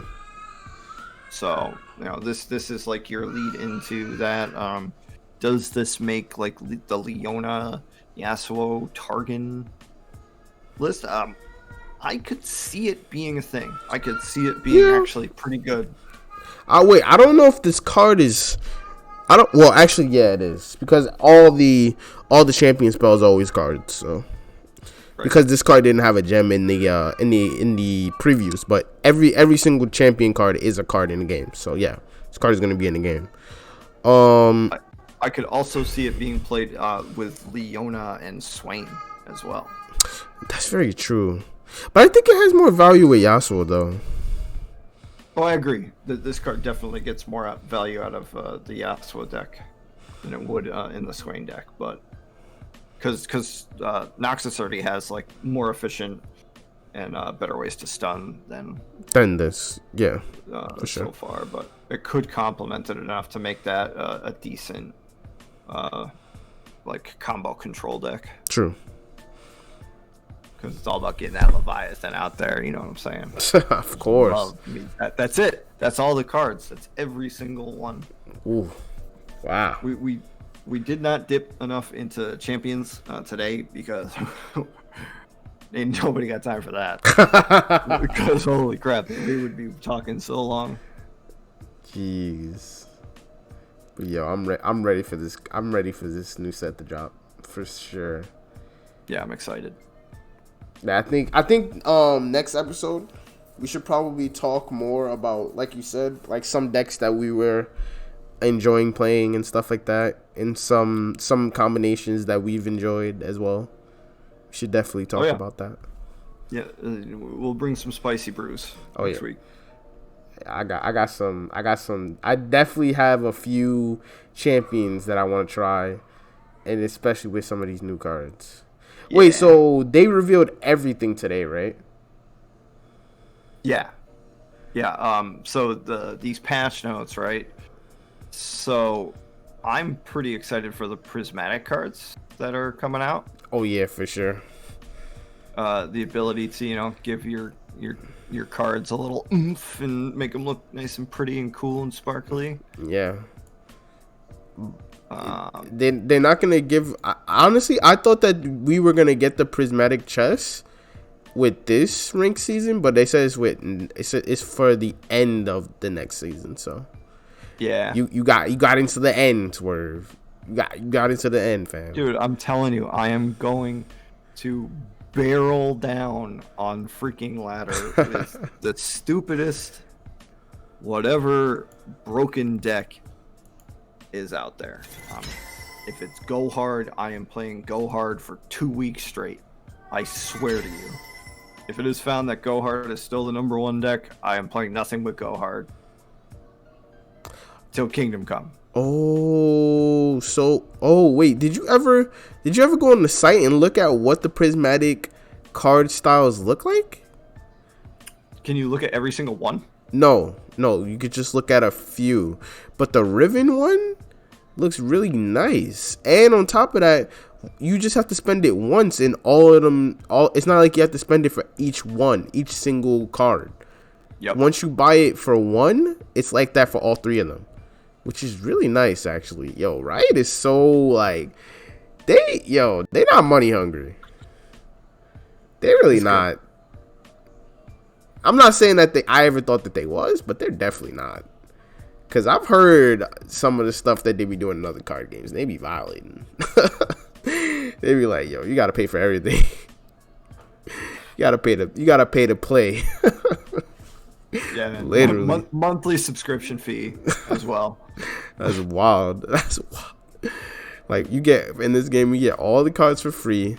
So, this is like your lead into that. Does this make like the Leona, Yasuo, Targon list? I could see it being a thing. I could see it being actually pretty good. Wait, I don't know if this card is. Well, actually, yeah, it is, because all the champion spells are always cards. So, right. Because this card didn't have a gem in the previews, but every single champion card is a card in the game. So yeah, this card is gonna be in the game. I could also see it being played with Leona and Swain as well. That's very true, but I think it has more value with Yasuo though. Oh, I agree. This card definitely gets more value out of the Yasuo deck than it would in the Swain deck, but because Noxus already has like more efficient and better ways to stun than this, yeah, for sure. So far. But it could complement it enough to make that a decent like combo control deck. True. Because it's all about getting that Leviathan out there, you know what I'm saying? Of course. That's it. That's all the cards. That's every single one. Ooh, wow. We did not dip enough into champions today because ain't nobody got time for that. Because holy crap, we would be talking so long. Jeez. But yo, I'm ready for this. I'm ready for this new set to drop for sure. Yeah, I'm excited. I think next episode we should probably talk more about, like you said, like some decks that we were enjoying playing and stuff like that, and some combinations that we've enjoyed as well. We should definitely talk about that. Yeah, we'll bring some spicy brews next week. I got some. I definitely have a few champions that I want to try, and especially with some of these new cards. Yeah. Wait, so they revealed everything today, right? Yeah. So these patch notes, right? So I'm pretty excited for the prismatic cards that are coming out. Oh yeah, for sure. The ability to give your cards a little oomph and make them look nice and pretty and cool and sparkly. Yeah. They're not gonna give. Honestly, I thought that we were gonna get the prismatic chest with this rank season, but they said it's for the end of the next season. So yeah, you got into the end, Swurv. You got into the end, fam. Dude, I'm telling you, I am going to barrel down on freaking ladder with the stupidest whatever broken deck is out there. If it's go hard, I am playing go hard for 2 weeks straight. I swear to you, if it is found that Go Hard is still the #1 deck, I am playing nothing but Go Hard till Kingdom Come. Oh, wait, did you ever go on the site and look at what the prismatic card styles look like? Can you look at every single one? No, you could just look at a few. But the Riven one looks really nice. And on top of that, you just have to spend it once in all of them. It's not like you have to spend it for each single card. Yep. Once you buy it for one, it's like that for all 3 of them, which is really nice, actually. Yo, Riot is so, like, they not money hungry. They're really not. I'm not saying that I ever thought that they was, but they're definitely not. Because I've heard some of the stuff that they be doing in other card games. They be violating. They be like, yo, you got to pay for everything. You got to pay to play. Yeah, man. Literally. Monthly subscription fee as well. That's wild. That's wild. Like, you get, in this game, you get all the cards for free.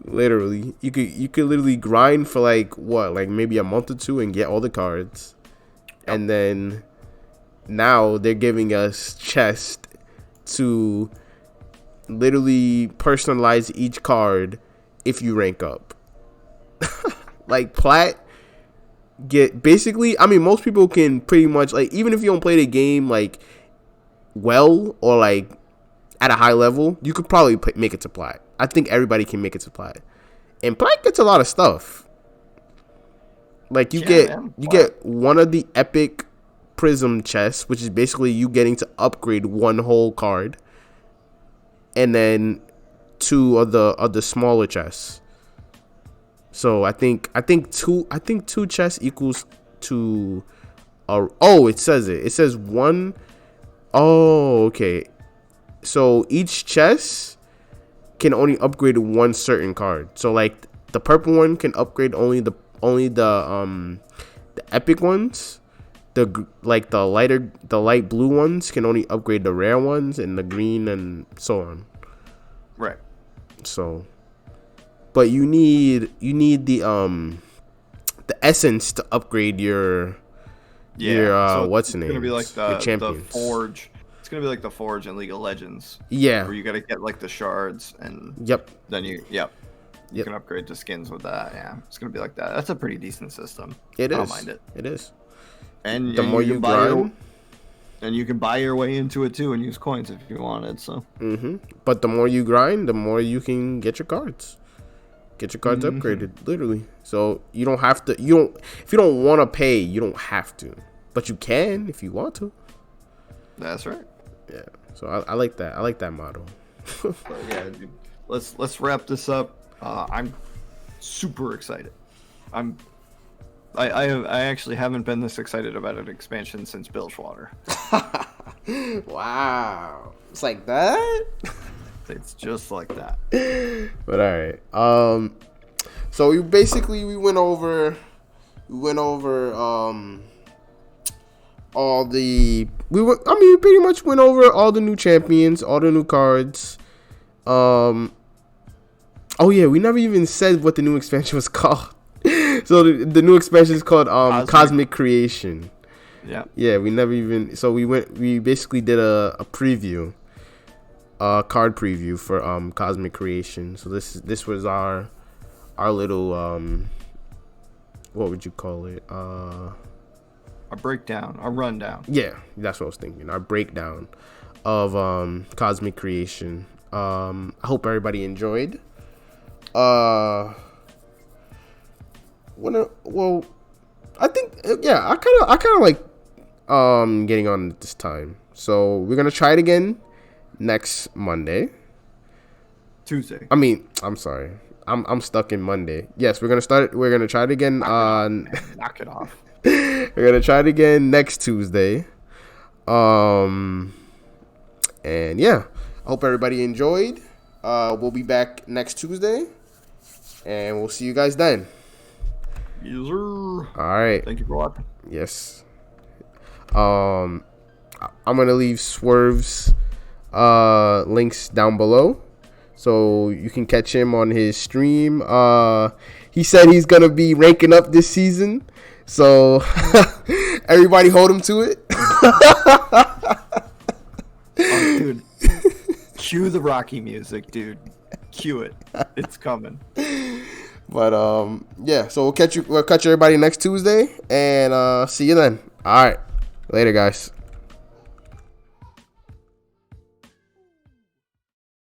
Literally. You could literally grind for, like, what? Like, maybe a month or 2 and get all the cards. Yep. And then now they're giving us chests to literally personalize each card if you rank up. Like, plat get basically, I mean, most people can pretty much, like, even if you don't play the game like well or like at a high level, you could probably make it to plat. I think everybody can make it to plat, and plat gets a lot of stuff. Like, you get one of the epic prism chests, which is basically you getting to upgrade one whole card, and then 2 of the smaller chests. So I think 2 chests equals to it says 1. Oh, okay. So each chest can only upgrade 1 certain card. So, like, the purple one can upgrade only the epic ones. The light blue ones can only upgrade the rare ones, and the green and so on. Right. So, but you need the essence to upgrade your so what's the name? It's gonna be like the forge. It's gonna be like the forge in League of Legends. Yeah. Where you gotta get like the shards and then you can upgrade to skins with that. Yeah, it's gonna be like that. That's a pretty decent system. I don't mind it. It is. And the more you grind, and you can buy your way into it too and use coins if you wanted. So. But the more you grind, the more you can get your cards. Get your cards upgraded, literally. So you don't have to. If you don't want to pay, you don't have to. But you can if you want to. That's right. Yeah. So I like that. I like that model. Yeah, dude. Let's wrap this up. I'm super excited. I actually haven't been this excited about an expansion since Bilgewater. Wow. It's like that? It's just like that. But all right. So we went over all the we pretty much went over all the new champions, all the new cards. Oh yeah, we never even said what the new expansion was called. So the new expansion is called Cosmic Creation. Yeah. Yeah, we never even. So we basically did a preview, card preview for Cosmic Creation. So this was our little what would you call it? A breakdown, a rundown. Yeah, that's what I was thinking. Our breakdown of Cosmic Creation. I hope everybody enjoyed. I think I kind of like getting on this time. So we're gonna try it again next Monday. Tuesday. I mean, I'm sorry. I'm stuck in Monday. Yes, we're gonna try it again on knock it off. We're gonna try it again next Tuesday. And yeah, I hope everybody enjoyed. We'll be back next Tuesday, and we'll see you guys then. Yes, sir. All right. Thank you for watching. Yes. I'm gonna leave Swurv's links down below, So you can catch him on his stream. He said he's gonna be ranking up this season. So everybody hold him to it. Oh, dude, cue the Rocky music, dude. Cue it. It's coming. But yeah. So we'll catch everybody next Tuesday, and see you then. All right, later, guys.